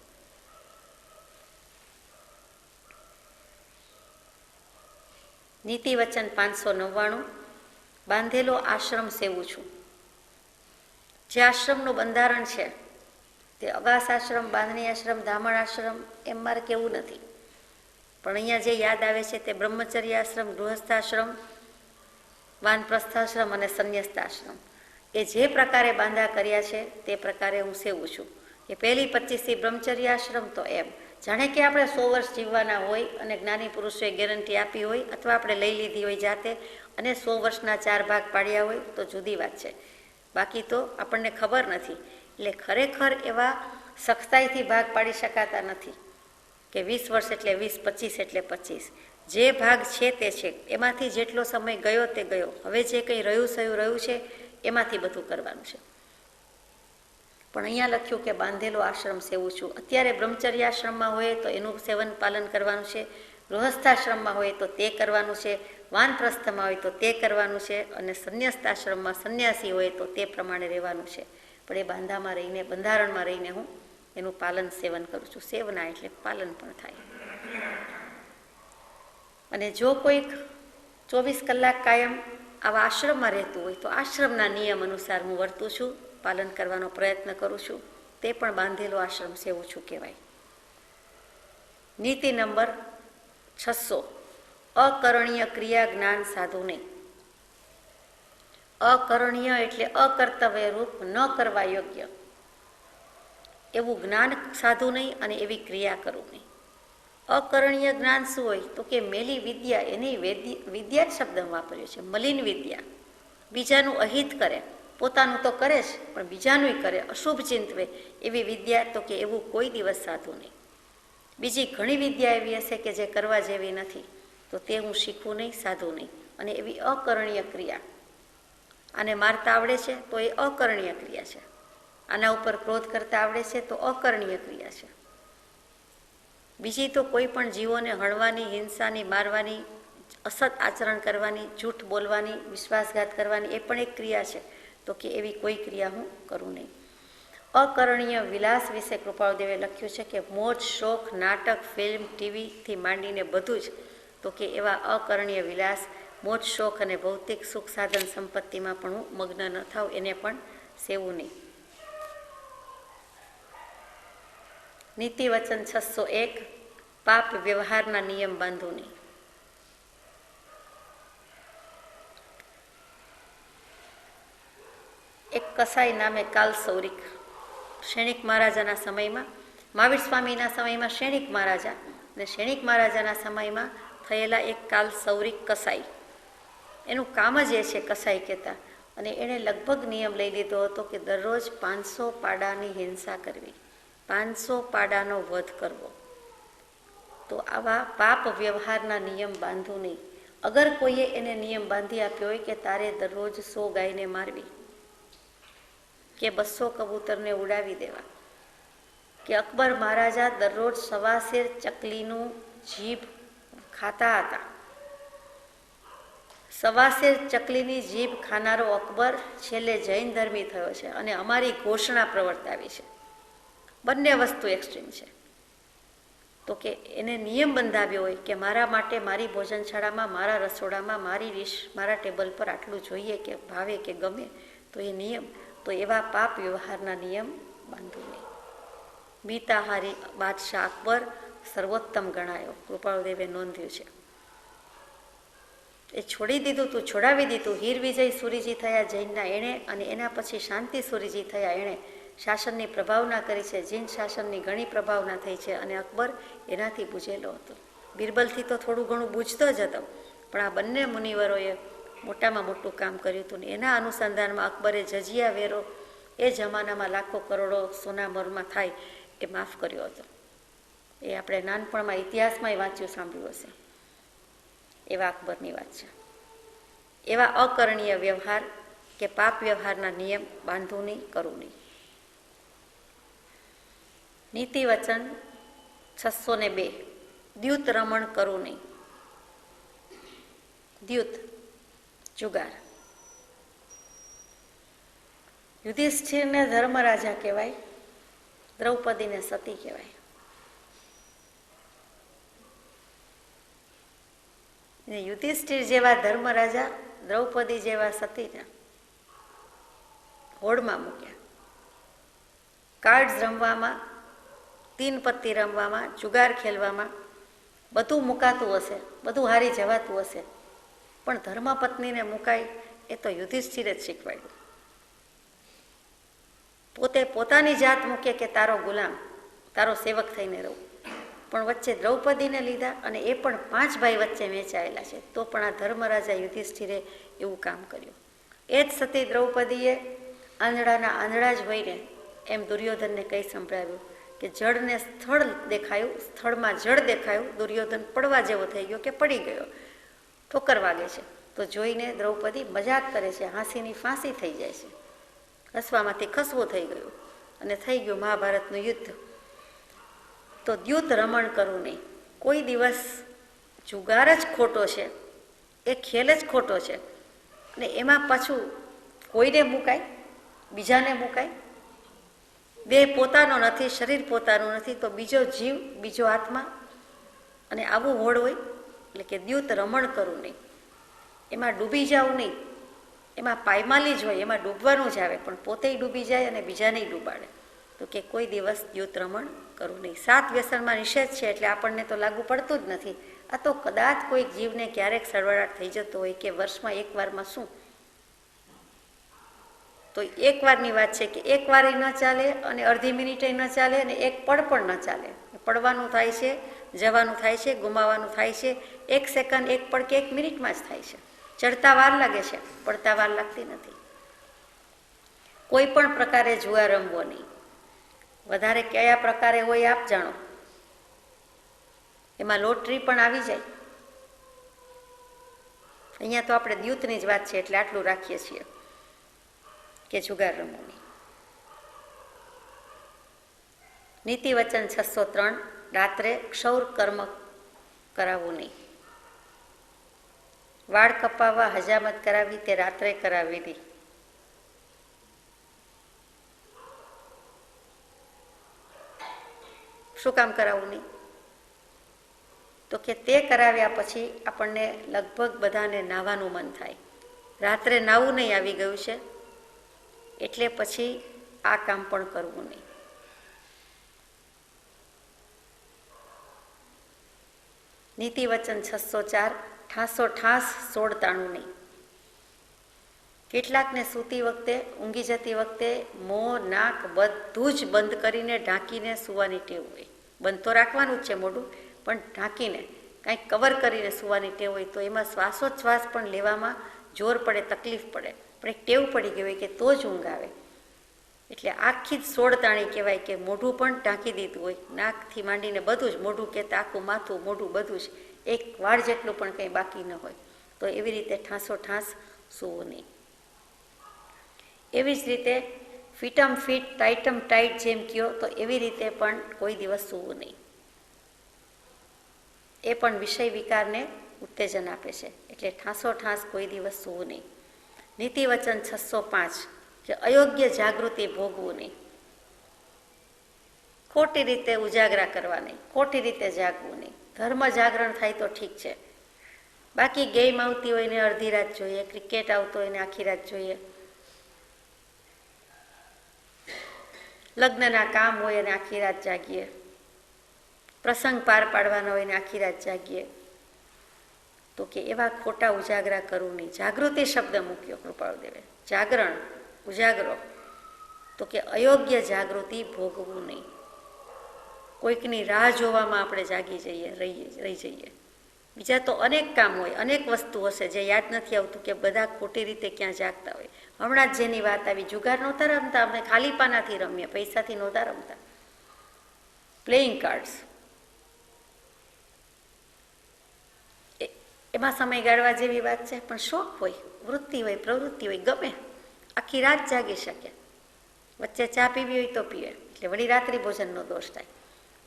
Speaker 1: નીતિ વચન 599 બાંધેલો આશ્રમ સેવું છું. જે આશ્રમનું બંધારણ છે તે અગાસ આશ્રમ, બાંધણી આશ્રમ, ધામણ આશ્રમ એમ મારે કેવું નથી, પણ અહીંયા જે યાદ આવે છે તે બ્રહ્મચર્ય આશ્રમ, ગૃહસ્થાશ્રમ, વાનપ્રસ્થાશ્રમ અને સંન્યસ્તાશ્રમ. એ જે પ્રકારે બાંધા કર્યા છે તે પ્રકારે હું સેવું છું. એ પહેલી 25 બ્રહ્મચર્ય આશ્રમ તો એમ જાણે કે આપણે 100 વર્ષ જીવવાના હોય અને જ્ઞાની પુરુષોએ ગેરંટી આપી હોય, અથવા આપણે લઈ લીધી હોય જાતે અને 100 વર્ષના 4 ભાગ પાડ્યા હોય તો જુદી વાત છે. બાકી તો આપણને ખબર નથી એટલે ખરેખર એવા સખ્તાઈથી ભાગ પાડી શકાતા નથી કે 20 વર્ષ એટલે 20, 25 એટલે 25. જે ભાગ છે તે છે, એમાંથી જેટલો સમય ગયો તે ગયો. હવે જે કંઈ રહ્યું છે એમાંથી બધું કરવાનું છે. પણ અહીંયા લખ્યું કે બાંધેલો આશ્રમ સેવું છું. અત્યારે બ્રહ્મચર્યાશ્રમમાં હોય તો એનું સેવન પાલન કરવાનું છે, ગૃહસ્થાશ્રમમાં હોય તો તે કરવાનું છે, વાનપ્રસ્થમાં હોય તો તે કરવાનું છે, અને સંન્યસ્તાશ્રમમાં સંન્યાસી હોય તો તે પ્રમાણે રહેવાનું છે. પણ એ બાંધામાં રહીને, બંધારણમાં રહીને હું એનું પાલન સેવન કરું છું. સેવના એટલે પાલન પણ થાય. અને જો કોઈક 24 કલાક કાયમ આવા આશ્રમમાં રહેતું હોય તો આશ્રમના નિયમ અનુસાર હું વર્તું છું, પાલન કરવાનો પ્રયત્ન કરું છું. તે પણ બાંધેલો આશ્રમ સેવું છું કહેવાય. નીતિ નંબર 600. અકરણીય ક્રિયા જ્ઞાન સાધુ નહીં. અકરણીય એટલે અકર્તવ્ય રૂપ, ન કરવા યોગ્ય એવું જ્ઞાન સાધુ નહીં અને એવી ક્રિયા કરવું નહીં. અકરણીય જ્ઞાન શું હોય તો કે મેલી વિદ્યા, એની વિદ્યા જ શબ્દ વાપર્યો છે, મલિન વિદ્યા. બીજાનું અહિત કરે, પોતાનું તો કરે જ પણ બીજાનું કરે, અશુભ ચિંતવે એવી વિદ્યા, તો કે એવું કોઈ દિવસ સાધુ નહીં. બીજી ઘણી વિદ્યા એવી હશે કે જે કરવા જેવી નથી, તો તે હું શીખવું નહીં, સાધુ નહીં. અને એવી અકરણીય ક્રિયા, આને મારતા આવડે છે તો એ અકરણીય ક્રિયા છે. આના ઉપર ક્રોધ કરતા આવડે છે તો અકરણીય ક્રિયા છે. બીજી તો કોઈ પણ જીવોને હણવાની, હિંસાની, મારવાની, અસત આચરણ કરવાની, જૂઠ બોલવાની, વિશ્વાસઘાત કરવાની એ પણ એક ક્રિયા છે. તો કે એવી કોઈ ક્રિયા હું કરું નહીં. અકરણીય વિલાસ વિશે કૃપાળુદેવે લખ્યું છે કે મોજ, શોખ, નાટક, ફિલ્મ, ટીવીથી માંડીને બધું જ, તો કે એવા અકરણીય વિલાસ, મોજ, શોખ અને ભૌતિક સુખ સાધન સંપત્તિમાં પણ હું મગ્ન ન થાવ, એને પણ સેવું નહીં. નીતિ વચન 601. પાપ વ્યવહારના નિયમ બાંધવું નહીં. એક કસાઈ નામે કાલ સૌરિક, શેણિક મહારાજાના સમયમાં, મહાવીર સ્વામીના સમયમાં શેણિક મહારાજા, અને શેણિક મહારાજાના સમયમાં થયેલા એક કાલ સૌરિક કસાઈ, એનું કામ જ એ છે કસાઈ કહેતા. અને એણે લગભગ નિયમ લઈ લીધો હતો કે દરરોજ 500 પાડાની હિંસા કરવી, 500 પાડાનો વધ કરવો. તો આવા પાપ વ્યવહારના નિયમ બાંધવું નહીં. અગર કોઈએ એને નિયમ બાંધી આપ્યો હોય કે તારે દરરોજ 100 ગાયને મારવી, કે 200 કબૂતરને ઉડાવી દેવા, કે અકબર મહારાજા દરરોજ 1.25 ચકલીનું જીભ ખાતા હતા. 1.25 ચકલીની જીભ ખાનારો અકબર છેલ્લે જૈન ધર્મી થયો છે અને અમારી ઘોષણા પ્રવર્તાવી છે. બંને વસ્તુ એક્સ્ટ્રીમ છે. તો કે એને નિયમ બંધાવ્યો હોય કે મારા માટે, મારી ભોજનશાળામાં, મારા રસોડામાં, મારી ડીશ, મારા ટેબલ પર આટલું જોઈએ કે ભાવે કે ગમે, તો એ નિયમ, તો એવા પાપ વ્યવહારના નિયમ બાંધવું નહીં. મિતાહારી બાદશાહ અકબર સર્વોત્તમ ગણાયો, કૃપાળુદેવે નોંધ્યું છે. એ છોડી દીધું, તું છોડાવી દીધું. હીર વિજય સુરીજી થયા જૈનના એણે, અને એના પછી શાંતિ સુરીજી થયા એણે શાસનની પ્રભાવના કરી છે. જીન શાસનની ઘણી પ્રભાવના થઈ છે અને અકબર એનાથી બૂઝેલો હતો. બિરબલથી તો થોડું ઘણું બૂઝતો જ હતો, પણ આ બંને મુનિવરોએ મોટામાં મોટું કામ કર્યું હતું. ને એના અનુસંધાનમાં અકબરે જજિયા વેરો, એ જમાનામાં લાખો કરોડો સોના મોરમાં થાય, એ માફ કર્યો હતો. એ આપણે નાનપણમાં ઇતિહાસમાંય વાંચ્યું, સાંભળ્યું હશે. એવા અકબરની વાત છે. એવા અકરણીય વ્યવહાર કે પાપ વ્યવહારના નિયમ બાંધવું નહીં, કરવું નહીં. નીતિ વચન 602. દ્યુત રમણ કરવું નહીં. દ્યુત જુગાર. યુધિષ્ઠિરને ધર્મરાજા કહેવાય, દ્રૌપદીને સતી કહેવાય. યુધિષ્ઠિર જેવા ધર્મરાજા, દ્રૌપદી જેવા સતીને હોડમાં મૂક્યા. કાર્ડ્સ રમવામાં, 3 પત્તી રમવામાં, જુગાર ખેલવામાં બધું મુકાતું હશે, બધું હારી જવાતું હશે, પણ ધર્મપત્નીને મુકાય એ તો યુધિષ્ઠિરે જ શીખવાડ્યું. પોતે પોતાની જાત મૂકે કે તારો ગુલામ, તારો સેવક થઈને રહું, પણ વચ્ચે દ્રૌપદીને લીધા, અને એ પણ 5 ભાઈ વચ્ચે વેચાયેલા છે. તો પણ આ ધર્મરાજા યુધિષ્ઠિરે એવું કામ કર્યું. એ જ સતી દ્રૌપદીએ આંધળાના આંધળા જ હોઈને એમ દુર્યોધનને કંઈ સંભળાવ્યું કે જળને સ્થળ દેખાયું, સ્થળમાં જળ દેખાયું, દુર્યોધન પડવા જેવો થઈ ગયો કે પડી ગયો, ઠોકર વાગે છે. તો જોઈને દ્રૌપદી મજાક કરે છે, હાંસીની ફાંસી થઈ જાય છે, હસવામાંથી ખસવું થઈ ગયું અને થઈ ગયું મહાભારતનું યુદ્ધ. તો દ્યુત રમણ કરવું નહીં. કોઈ દિવસ જુગાર જ ખોટો છે, એ ખેલ જ ખોટો છે, અને એમાં પાછું કોઈને મુકાય, બીજાને મુકાય. દેહ પોતાનો નથી, શરીર પોતાનું નથી, તો બીજો જીવ, બીજો આત્મા, અને આવું હોડ હોય. એટલે કે દ્યુત રમણ કરવું નહીં, એમાં ડૂબી જવું નહીં. એમાં પાયમાલી જ હોય, એમાં ડૂબવાનું જ આવે, પણ પોતે ડૂબી જાય અને બીજાને ડૂબાડે. તો કે કોઈ દિવસ દ્યુત રમણ કરવું નહીં. 7 વ્યસનમાં નિષેધ છે એટલે આપણને તો લાગુ પડતું જ નથી. આ તો કદાચ કોઈક જીવને ક્યારેક સળવળાટ થઈ જતો હોય કે વર્ષમાં એક વારમાં શું, તો એક વારની વાત છે કે એક વારે ન ચાલે અને અડધી મિનિટે ન ચાલે અને એક પળ પણ ન ચાલે. પડવાનું થાય છે, જવાનું થાય છે, ગુમાવાનું થાય છે. 1 સેકન્ડ, 1 પળ કે 1 મિનિટમાં જ થાય છે. ચડતા વાર લાગે છે, પડતા વાર લાગતી નથી. કોઈ પણ પ્રકારે જુઆ રમવો નહીં. વધારે કયા પ્રકારે હોય આપ જાણો. એમાં લોટરી પણ આવી જાય. અહીંયા તો આપણે દ્યુતની જ વાત છે એટલે આટલું રાખીએ છીએ કે જુગાર રમવો નહીં. નીતિ વચન 603, રાત્રે ક્ષૌર કર્મ કરાવવું નહીં. વાળ કપાવવા, હજામત કરાવી તે રાત્રે કરાવી નહીં. શું કામ કરાવવું નહીં? તો કે તે કરાવ્યા પછી આપણને લગભગ બધાને નાહવાનું મન થાય. રાત્રે નાહવું નહીં આવી ગયું છે એટલે પછી આ કામ પણ કરવું નહીં. નીતિ વચન 604, ઠાસો-ઠાસ સોડતાણું નહીં. કેટલાકને સૂતી વખતે, ઊંઘી જતી વખતે મોં, નાક બધું જ બંધ કરીને ઢાંકીને સૂવાની ટેવ હોય. બંધ તો રાખવાનું જ છે મોઢું, પણ ઢાંકીને કાંઈક કવર કરીને સૂવાની ટેવ હોય તો એમાં શ્વાસોચ્છ્વાસ પણ લેવામાં જોર પડે, તકલીફ પડે, પણ એક ટેવ પડી ગઈ હોય કે તો જ ઊંઘ આવે. એટલે આખી જ સોડતાણી કહેવાય કે મોઢું પણ ઢાંકી દીધું હોય, નાકથી માંડીને બધું જ, મોઢું કહેતા આખું માથું, મોઢું બધું જ, એક વાળ જેટલું પણ કંઈ બાકી ન હોય. તો એવી રીતે ઠાસો-ઠાસ સૂવું નહીં. એવી જ રીતે ફીટમ ફીટ, ટાઈટમ ટાઈટ જેમ કહો તો એવી રીતે પણ કોઈ દિવસ સૂવું નહીં. એ પણ વિષય વિકારને ઉત્તેજન આપે છે. એટલે ઠાસો-ઠાસ કોઈ દિવસ સૂવું નહીં. નીતિ વચન 605, કે અયોગ્ય જાગૃતિ ભોગવું નહીં. ખોટી રીતે ઉજાગરા કરવા નહીં, ખોટી રીતે જાગવું નહીં. ધર્મ જાગરણ થાય તો ઠીક છે, બાકી ગેમ આવતી હોય ને અડધી રાત જોઈએ, ક્રિકેટ આવતો હોય ને આખી રાત જોઈએ, લગ્નના કામ હોય અને આખી રાત જાગીએ, પ્રસંગ પાર પાડવાના હોય ને આખી રાત જાગીએ, તો કે એવા ખોટા ઉજાગરા કરવું નહીં. જાગૃતિ શબ્દ મૂક્યો કૃપાળુદેવે, જાગરણ, ઉજાગરો, તો કે અયોગ્ય જાગૃતિ ભોગવું નહીં. કોઈકની રાહ જોવામાં આપણે જાગી જઈએ, રહી જઈએ. બીજા તો અનેક કામ હોય, અનેક વસ્તુ હશે જે યાદ નથી આવતું કે બધા ખોટી રીતે ક્યાં જાગતા હોય. હમણાં જ જેની વાત આવી, જુગાર નહોતા રમતા, અમે ખાલી પાનાથી રમીએ, પૈસાથી નહોતા રમતા. પ્લેઇંગ કાર્ડ્સ, એમાં સમય ગાળવા જેવી વાત છે, પણ શોખ હોય, વૃત્તિ હોય, પ્રવૃત્તિ હોય, ગમે, આખી રાત જાગી શકે. વચ્ચે ચા પીવી હોય તો પીવે, એટલે વળી રાત્રિ ભોજનનો દોષ થાય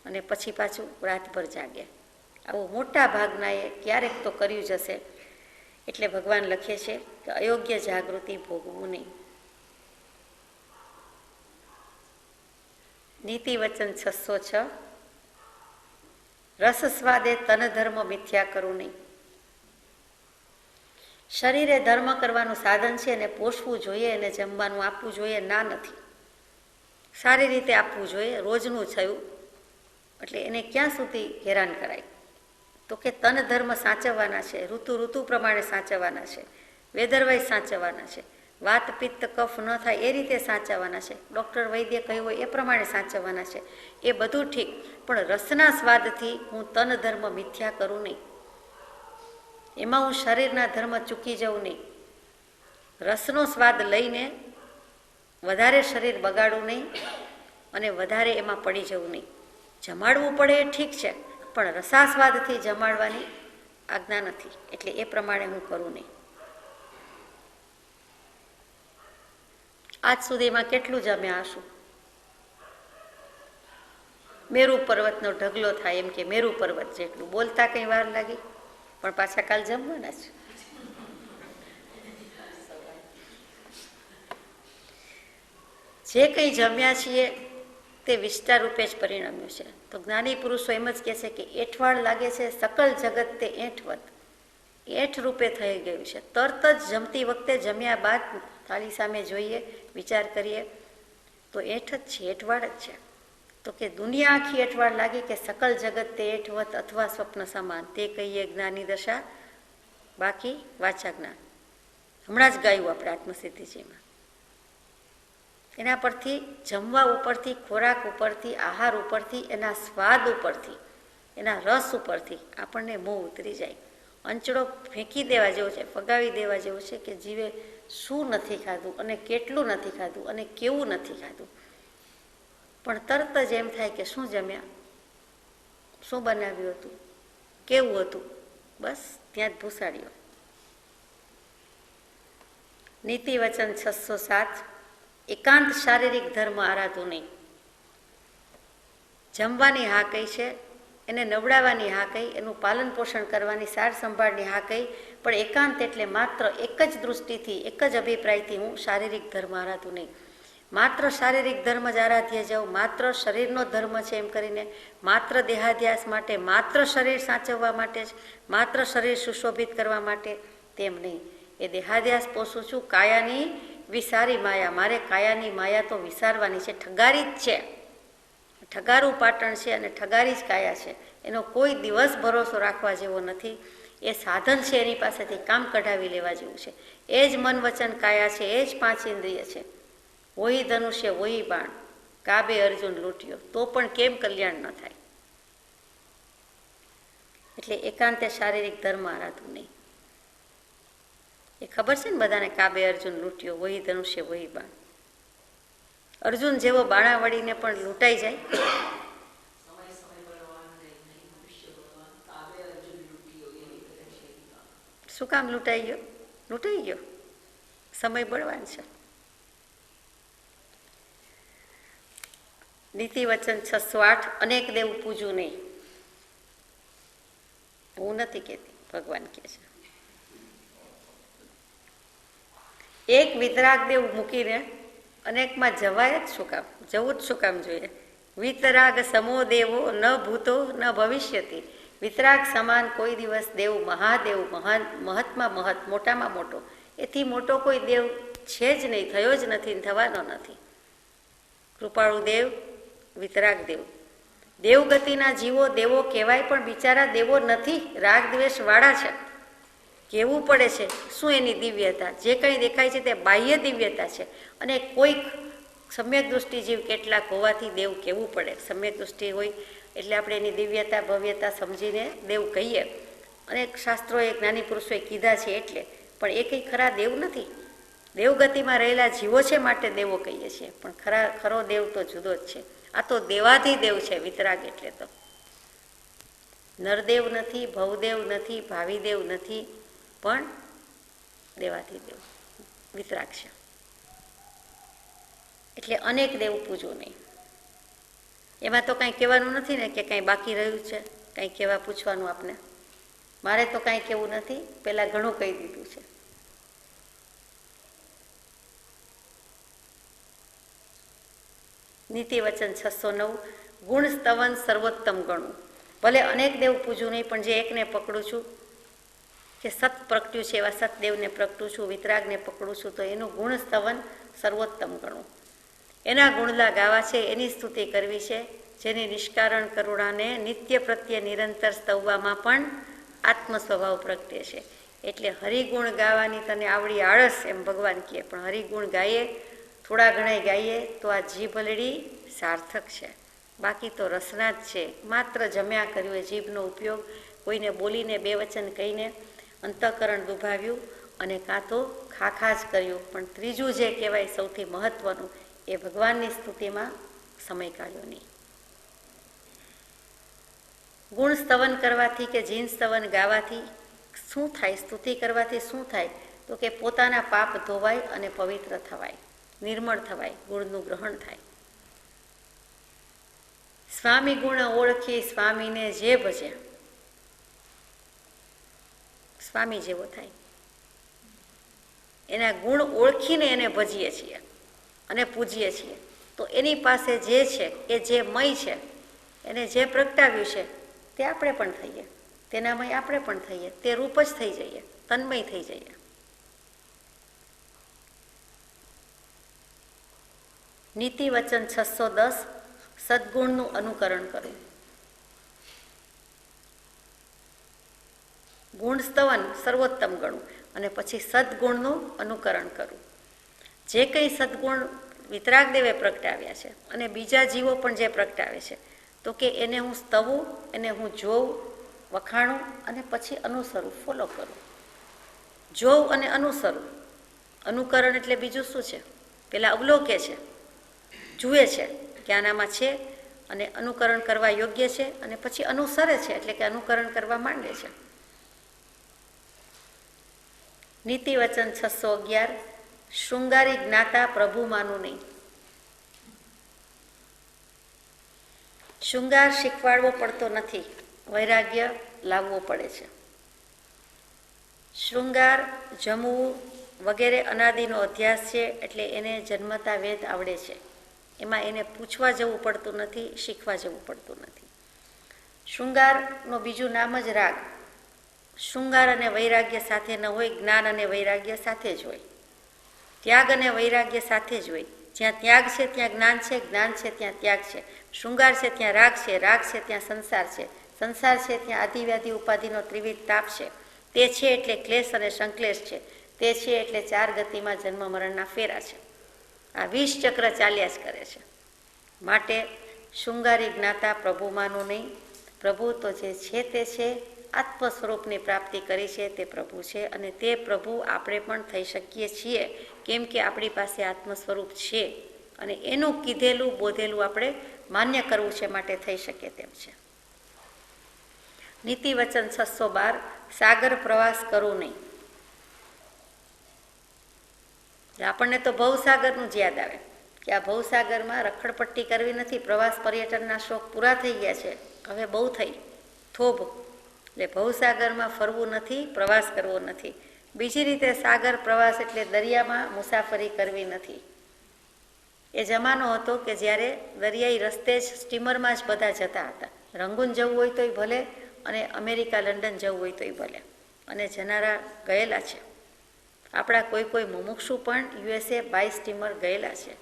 Speaker 1: અને પછી પાછું રાતભર જાગે. આવું મોટા ભાગનાએ ક્યારેક તો કર્યું જ હશે. એટલે ભગવાન લખે છે કે અયોગ્ય જાગૃતિ ભોગવું નહીં. નીતિ વચન 606, રસ સ્વાદે તન ધર્મ મિથ્યા કરવું નહીં. શરીરે ધર્મ કરવાનું સાધન છે અને પોષવું જોઈએ અને જમવાનું આપવું જોઈએ, ના નથી. સારી રીતે આપવું જોઈએ, રોજનું થયું એટલે એને ક્યાં સુધી હેરાન કરાય. તો કે તન ધર્મ સાચવવાના છે, ઋતુ પ્રમાણે સાચવવાના છે, વેધરવાઇઝ સાચવવાના છે, વાત પિત્ત કફ ન થાય એ રીતે સાચવવાના છે, ડૉક્ટર વૈદ્ય કહ્યું હોય એ પ્રમાણે સાચવવાના છે. એ બધું ઠીક, પણ રસના સ્વાદથી હું તન ધર્મ મિથ્યા કરું નહીં. એમાં હું શરીરના ધર્મ ચૂકી જવું નહીં. રસનો સ્વાદ લઈને વધારે શરીર બગાડવું નહીં અને વધારે એમાં પડી જવું નહીં. જમાડવું પડે એ ઠીક છે, પણ રસાસ્વાદથી જમાડવાની આજ્ઞા નથી, એટલે એ પ્રમાણે હું કરું નહીં. આજ સુધીમાં કેટલું જમ્યા હશું? મેરુ પર્વતનો ઢગલો થાય એમ કે મેરુ પર્વત જેટલું. બોલતા કંઈ વાર લાગી, પણ પાછા કાલ જમવાના છે. જે કંઈ જમ્યા છીએ તે વિસ્તાર રૂપે જ પરિણમ્યું છે. તો જ્ઞાની પુરુષો એમ જ કહે છે કે એઠવાડ લાગે છે સકલ જગત તે એઠવત, એઠ રૂપે થઈ ગયું છે. તરત જ જમતી વખતે જમ્યા બાદ થાળી સામે જોઈએ, વિચાર કરીએ તો એઠ જ છે, એઠવાડ જ છે. તો કે દુનિયા આખી એઠવાડ લાગી કે સકલ જગત તે એઠવત અથવા સ્વપ્ન સમાન, તે કહીએ જ્ઞાની દશા, બાકી વાચા જ્ઞાન. હમણાં જ ગાયું આપણે આત્મસિદ્ધિજીમાં. એના પરથી, જમવા ઉપરથી, ખોરાક ઉપરથી, આહાર ઉપરથી, એના સ્વાદ ઉપરથી, એના રસ ઉપરથી આપણને મોહ ઉતરી જાય. અંચળો ફેંકી દેવા જેવો છે, ફગાવી દેવા જેવું છે કે જીવે શું નથી ખાધું અને કેટલું નથી ખાધું અને કેવું નથી ખાધું. પણ તરત જ એમ થાય કે શું જમ્યા, શું બનાવ્યું હતું, કેવું હતું, બસ ત્યાં જ ભૂસાડ્યો. નીતિ વચન 607. એકાંત શારીરિક ધર્મ આરાધવું નહીં. જમવાની હા કઈ છે, એને નવડાવવાની હા કઈ, એનું પાલન પોષણ કરવાની, સાર સંભાળની હા કઈ, પણ એકાંત એટલે માત્ર એક જ દૃષ્ટિથી, એક જ અભિપ્રાયથી હું શારીરિક ધર્મ આરાધું નહીં. માત્ર શારીરિક ધર્મ જ આરાધ્ય જાઉં, માત્ર શરીરનો ધર્મ છે એમ કરીને, માત્ર દેહાધ્યાસ માટે, માત્ર શરીર સાચવવા માટે જ, માત્ર શરીર સુશોભિત કરવા માટે, તેમ નહીં. એ દેહાધ્યાસ પોષું છું કાયાની વિસારી માયા. મારે કાયાની માયા તો વિસારવાની છે, ઠગારી જ છે, ઠગારું પાટણ છે અને ઠગારી જ કાયા છે. એનો કોઈ દિવસ ભરોસો રાખવા જેવો નથી. એ સાધન છે, એની પાસેથી કામ કઢાવી લેવા જેવું છે. એ જ મન વચન કાયા છે, એ જ 5 ઇન્દ્રિય છે. વોહી ધનુષ્ય વોહી બાણ, કાબે અર્જુન લૂંટ્યો, તો પણ કેમ કલ્યાણ ન થાય. એટલે એકાંતે શારીરિક ધર્મ આરાધવું નહીં. એ ખબર છે ને બધાને, કાબે અર્જુન લૂંટ્યો, વોહી ધનુષ્ય વોહી બાણ. અર્જુન જેવો બાણા વળીને પણ લૂંટાઈ જાય. શું કામ લૂંટાઈ ગયો? લૂંટાઈ ગયો, સમય બળવાન છે. નીતિ વચન 608. અનેક દેવ પૂજવું નહીં. હું નથી કહેતી, ભગવાન કહે છે. એક વિતરાગ દેવ મૂકીને અનેકમાં જવાય જ શું કામ, જવું જ શું કામ જોઈએ? વિતરાગ સમો દેવો ન ભૂતો ન ભવિષ્યતિ. વિતરાગ સમાન કોઈ દિવસ દેવ, મહાદેવ, મહાન, મહત્માં મહત, મોટામાં મોટો, એથી મોટો કોઈ દેવ છે જ નહીં, થયો જ નથી, થવાનો નથી. કૃપાળુ દેવ, વિતરાગ દેવ. દેવગતિના જીવો દેવો કહેવાય, પણ બિચારા દેવો નથી, રાગ દ્વેષ વાળા છે. કહેવું પડે છે શું એની દિવ્યતા, જે કંઈ દેખાય છે તે બાહ્ય દિવ્યતા છે. અને કોઈક સમ્યક દૃષ્ટિ જીવ કેટલાક હોવાથી દેવ કહેવું પડે. સમ્યક દૃષ્ટિ હોય એટલે આપણે એની દિવ્યતા ભવ્યતા સમજીને દેવ કહીએ. અનેક શાસ્ત્રોએ, જ્ઞાની પુરુષોએ કીધા છે એટલે, પણ એ કંઈ ખરા દેવ નથી. દેવગતિમાં રહેલા જીવો છે માટે દેવો કહીએ છીએ, પણ ખરો દેવ તો જુદો જ છે. આ તો દેવાધિદેવ છે વિતરાગ એટલે. તો નરદેવ નથી, ભવદેવ નથી, ભાવિદેવ નથી, પણ દેવાધિદેવ વિતરાગ છે. એટલે અનેક દેવ પૂજવું નહીં. એમાં તો કાંઈ કહેવાનું નથી ને કે કાંઈ બાકી રહ્યું છે, કાંઈ કહેવા પૂછવાનું આપને. મારે તો કાંઈ કહેવું નથી, પહેલાં ઘણું કહી દીધું છે. નીતિ વચન 609. ગુણ સ્તવન સર્વોત્તમ ગણું. ભલે અનેક દેવ પૂજવું નહીં, પણ જે એકને પકડું છું કે સત પ્રગટ્યું છે એવા સતદેવને પ્રગટું છું, વિતરાગને પકડું છું, તો એનું ગુણ સ્તવન સર્વોત્તમ ગણું. એના ગુણલા ગાવા છે, એની સ્તુતિ કરવી છે, જેની નિષ્કારણ કરુણાને નિત્ય પ્રત્યે નિરંતર સ્તવવામાં પણ આત્મ સ્વભાવ પ્રગટે છે. એટલે હરિગુણ ગાવાની તને આવડી આળસ એમ ભગવાન કહે, પણ હરિગુણ ગાઈએ, થોડા ઘણા ગાઈએ તો આ જીભ હલડી સાર્થક છે. બાકી તો રસના જ છે. માત્ર જમ્યા કર્યું એ જીભનો ઉપયોગ, કોઈને બોલીને બે વચન કહીને અંતઃકરણ દુભાવ્યું અને કાં તો ખાખા જ કર્યું. પણ ત્રીજું જે કહેવાય સૌથી મહત્વનું, એ ભગવાનની સ્તુતિમાં સમય કાઢ્યો નહીં. ગુણ સ્તવન કરવાથી કે જીન સ્તવન ગાવાથી શું થાય, સ્તુતિ કરવાથી શું થાય, તો કે પોતાના પાપ ધોવાય અને પવિત્ર થવાય, નિર્મળ થવાય, ગુણનું ગ્રહણ થાય. સ્વામી ગુણ ઓળખી સ્વામીને જે ભજે સ્વામી જેવો થાય. એના ગુણ ઓળખીને એને ભજીએ છીએ અને પૂજીએ છીએ તો એની પાસે જે છે એ જે મય છે એને જે પ્રગટાવ્યું છે તે આપણે પણ થઈએ, તેનામય આપણે પણ થઈએ, તે રૂપ જ થઈ જઈએ, તન્મય થઈ જઈએ. નીતિ વચન 610 સદગુણનું અનુકરણ કરવું. ગુણ સ્તવન સર્વોત્તમ ગણું અને પછી સદગુણનું અનુકરણ કરવું. જે કંઈ સદગુણ વિતરાગદેવે પ્રગટાવ્યા છે અને બીજા જીવો પણ જે પ્રગટાવે છે તો કે એને હું સ્તવું, એને હું જોઉં, વખાણું અને પછી અનુસરું, ફોલો કરું. જોઉં અને અનુસરું. અનુકરણ એટલે બીજું શું છે? પેલા અવલોકે છે, જુએ છે કે આનામાં છે અને અનુકરણ કરવા યોગ્ય છે અને પછી અનુસરે છે એટલે કે અનુકરણ કરવા માંડે છે. નીતિ વચન 611 શૃંગારી જ્ઞાતા પ્રભુમાનું નહીં. શૃંગાર શીખવાડવો પડતો નથી, વૈરાગ્ય લાવવો પડે છે. શૃંગાર જમવું વગેરે અનાદિનો અધ્યાસ છે એટલે એને જન્મતા વેદ આવડે છે. એમાં એને પૂછવા જવું પડતું નથી, શીખવા જવું પડતું નથી. શૃંગારનું બીજું નામ જ રાગ. શૃંગાર અને વૈરાગ્ય સાથે ન હોય, જ્ઞાન અને વૈરાગ્ય સાથે જ હોય, ત્યાગ અને વૈરાગ્ય સાથે જ હોય. જ્યાં ત્યાગ છે ત્યાં જ્ઞાન છે, જ્ઞાન છે ત્યાં ત્યાગ છે. શૃંગાર છે ત્યાં રાગ છે, રાગ છે ત્યાં સંસાર છે, સંસાર છે ત્યાં આદિવ્યાધિ ઉપાધિનો ત્રિવિધ તાપ છે. તે છે એટલે ક્લેશ અને સંક્લેશ છે, તે છે એટલે 4 ગતિમાં જન્મ મરણના ફેરા છે. આ 20 ચક્ર ચાલ્યા જ કરે છે. માટે શૃંગારી જ્ઞાતા પ્રભુમાનું નહીં. પ્રભુ તો જે છે તે છે, આત્મ સ્વરૂપની પ્રાપ્તિ કરી છે તે પ્રભુ છે અને તે પ્રભુ આપણે પણ થઈ શકીએ છીએ કેમ કે આપણી પાસે આત્મ સ્વરૂપ છે અને એનું કીધેલું બોધેલું આપણે માન્ય કરવું છે, માટે થઈ શકે તેમ છે. નીતિ વચન 612 સાગર પ્રવાસ કરવું નહીં. આપણને તો ભવસાગરનું જ યાદ આવે કે આ ભવસાગરમાં રખડપટ્ટી કરવી નથી, પ્રવાસ પર્યટનના શોખ પૂરા થઈ ગયા છે, હવે બહુ થઈ થોભ. એટલે ભવસાગરમાં ફરવું નથી, પ્રવાસ કરવો નથી. બીજી રીતે સાગર પ્રવાસ એટલે દરિયામાં મુસાફરી કરવી નથી. એ જમાનો હતો કે જ્યારે દરિયાઈ રસ્તે જ સ્ટીમરમાં જ બધા જતા હતા. રંગૂન જવું હોય તોય ભલે અને અમેરિકા લંડન જવું હોય તોય ભલે, અને જનારા ગયેલા છે. આપણા કોઈ મુમુક્ષુ પણ USA બાય સ્ટીમર ગયેલા છે.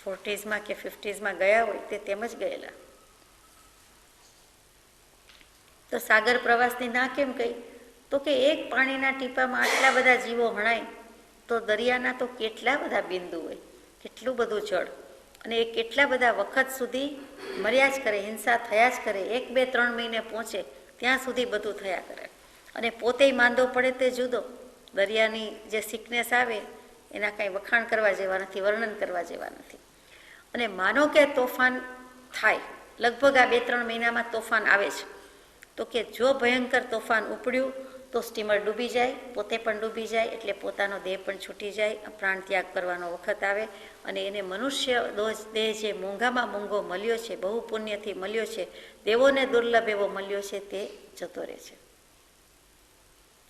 Speaker 1: 40s કે 50s ગયા હોય તે તેમ જ ગયેલા. તો સાગર પ્રવાસની ના કેમ કહી? તો કે એક પાણીના ટીપામાં આટલા બધા જીવો હણાય તો દરિયાના તો કેટલા બધા બિંદુ હોય, કેટલું બધું જળ, અને એ કેટલા બધા વખત સુધી મર્યા જ કરે, હિંસા થયા જ કરે. 1, 2, 3 મહિને પહોંચે ત્યાં સુધી બધું થયા કરે અને પોતે માંદો પડે તે જુદો. દરિયાની જે સિકનેસ આવે એના કાંઈ વખાણ કરવા જેવા નથી, વર્ણન કરવા જેવા નથી. અને માનો કે તોફાન થાય, લગભગ આ 2-3 મહિનામાં તોફાન આવે છે, તો કે જો ભયંકર તોફાન ઉપડ્યું તો સ્ટીમર ડૂબી જાય, પોતે પણ ડૂબી જાય, એટલે પોતાનો દેહ પણ છૂટી જાય, પ્રાણ ત્યાગ કરવાનો વખત આવે અને એને મનુષ્ય દેહ જે મોંઘામાં મોંઘો મળ્યો છે, બહુ પુણ્યથી મળ્યો છે, દેવોને દુર્લભ એવો મળ્યો છે, તે જતો રહે છે.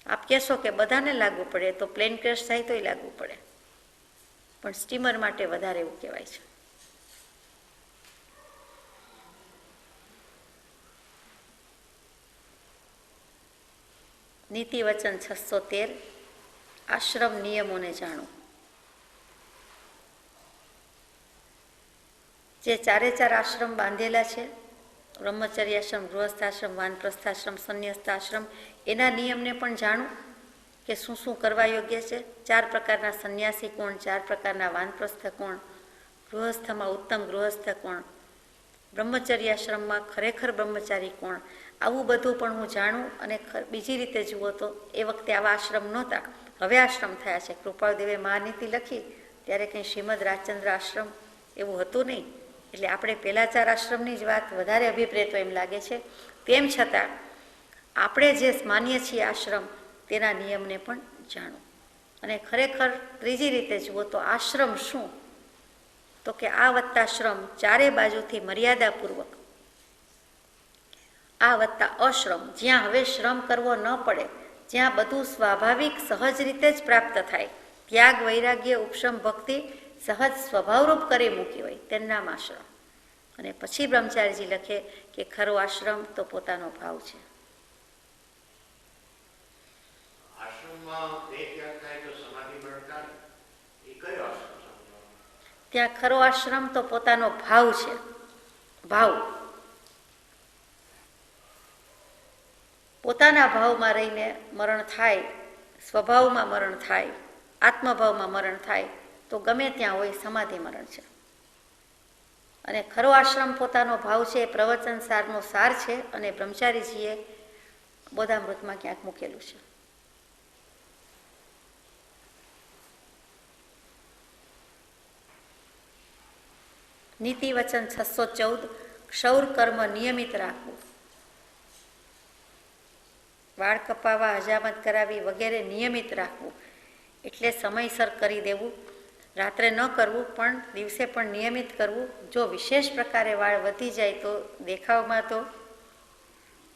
Speaker 1: આપ કહેશો કે બધાને લાગુ પડે, તો પ્લેન ક્રેશ થાય તોય લાગુ પડે, પણ સ્ટીમર માટે વધારે એવું કહેવાય છે. નીતિ વચન 613 આશ્રમ નિયમોને જાણો. જે 4 આશ્રમ બાંધેલા છે, બ્રહ્મચર્યાશ્રમ, ગૃહસ્થાશ્રમ, વાનપ્રસ્થાશ્રમ, સંન્યસ્તાશ્રમ, એના નિયમને પણ જાણો કે શું શું કરવા યોગ્ય છે. 4 પ્રકારના સંન્યાસી કોણ, 4 પ્રકારના વાનપ્રસ્થ કોણ, ગૃહસ્થમાં ઉત્તમ ગૃહસ્થ કોણ, બ્રહ્મચર્યાશ્રમમાં ખરેખર બ્રહ્મચારી કોણ, આવું બધું પણ હું જાણું. અને બીજી રીતે જુઓ તો એ વખતે આવા આશ્રમ નહોતા, હવે આશ્રમ થયા છે. કૃપાળદેવે મહાનીતિ લખી ત્યારે કંઈ શ્રીમદ રાજચંદ્ર આશ્રમ એવું હતું નહીં, એટલે આપણે પહેલા 4 આશ્રમની જ વાત વધારે અભિપ્રેત એમ લાગે છે. તેમ છતાં આપણે જે માનીએ છીએ આશ્રમ તેના નિયમને પણ જાણો. અને ખરેખર ત્રીજી રીતે જુઓ તો આશ્રમ શું? તો કે આ વત્તા શ્રમ, ચારે બાજુથી મર્યાદાપૂર્વક, આ વત્તા અશ્રમ, જ્યાં હવે શ્રમ કરવો ન પડે, જ્યાં બધું સ્વાભાવિક સહજ રીતે જ પ્રાપ્ત થાય, ત્યાગ, વૈરાગ્ય, ઉપશમ, ભક્તિ સહજ સ્વભાવરૂપ કરી મૂકી હોય, તેનું નામ આશ્રમ. અને પછી બ્રહ્મચારીજી લખે કે ખરો આશ્રમ તો પોતાનો ભાવ છે. ત્યાં ખરો આશ્રમ તો પોતાનો ભાવ છે. ભાવ, પોતાના ભાવમાં રહીને મરણ થાય, સ્વભાવમાં મરણ થાય, આત્મભાવમાં મરણ થાય તો ગમે ત્યાં હોય સમાધિ મરણ છે. અને ખરો આશ્રમ પોતાનો ભાવ છે એ પ્રવચન સારનો સાર છે અને બ્રહ્મચારીજીએ બોધામૃતમાં ક્યાંક મૂકેલું છે. નીતિ વચન 614, ક્ષૌર કર્મ નિયમિત રાખવું, વાળ કપાવવા, હજામત કરાવી વગેરે નિયમિત રાખવું, એટલે સમયસર કરી દેવું, રાત્રે ન કરવું પણ દિવસે પણ નિયમિત કરવું. જો વિશેષ પ્રકારે વાળ વધી જાય તો દેખાવમાં તો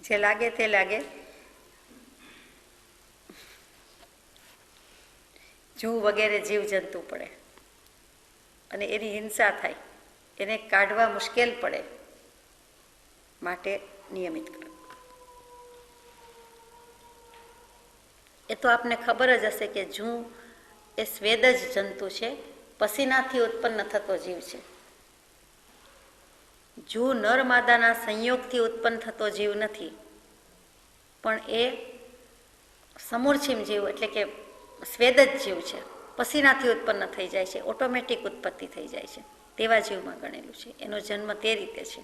Speaker 1: જે લાગે તે લાગે, જૂ વગેરે જીવજંતુ પડે અને એની હિંસા થાય, એને કાઢવા મુશ્કેલ પડે, માટે નિયમિત કરો. એ તો આપને ખબર જ હશે કે જૂ એ સ્વેદ જ જંતુ છે, પસીનાથી ઉત્પન્ન થતો જીવ છે. જૂ નર માદાના સંયોગથી ઉત્પન્ન થતો જીવ નથી, પણ એ સમૂર્છિમ જીવ એટલે કે સ્વેદ જ જીવ છે, પસીનાથી ઉત્પન્ન થઈ જાય છે, ઓટોમેટિક ઉત્પત્તિ થઈ જાય છે, તેવા જીવમાં ગણેલું છે. એનો જન્મ તે રીતે છે.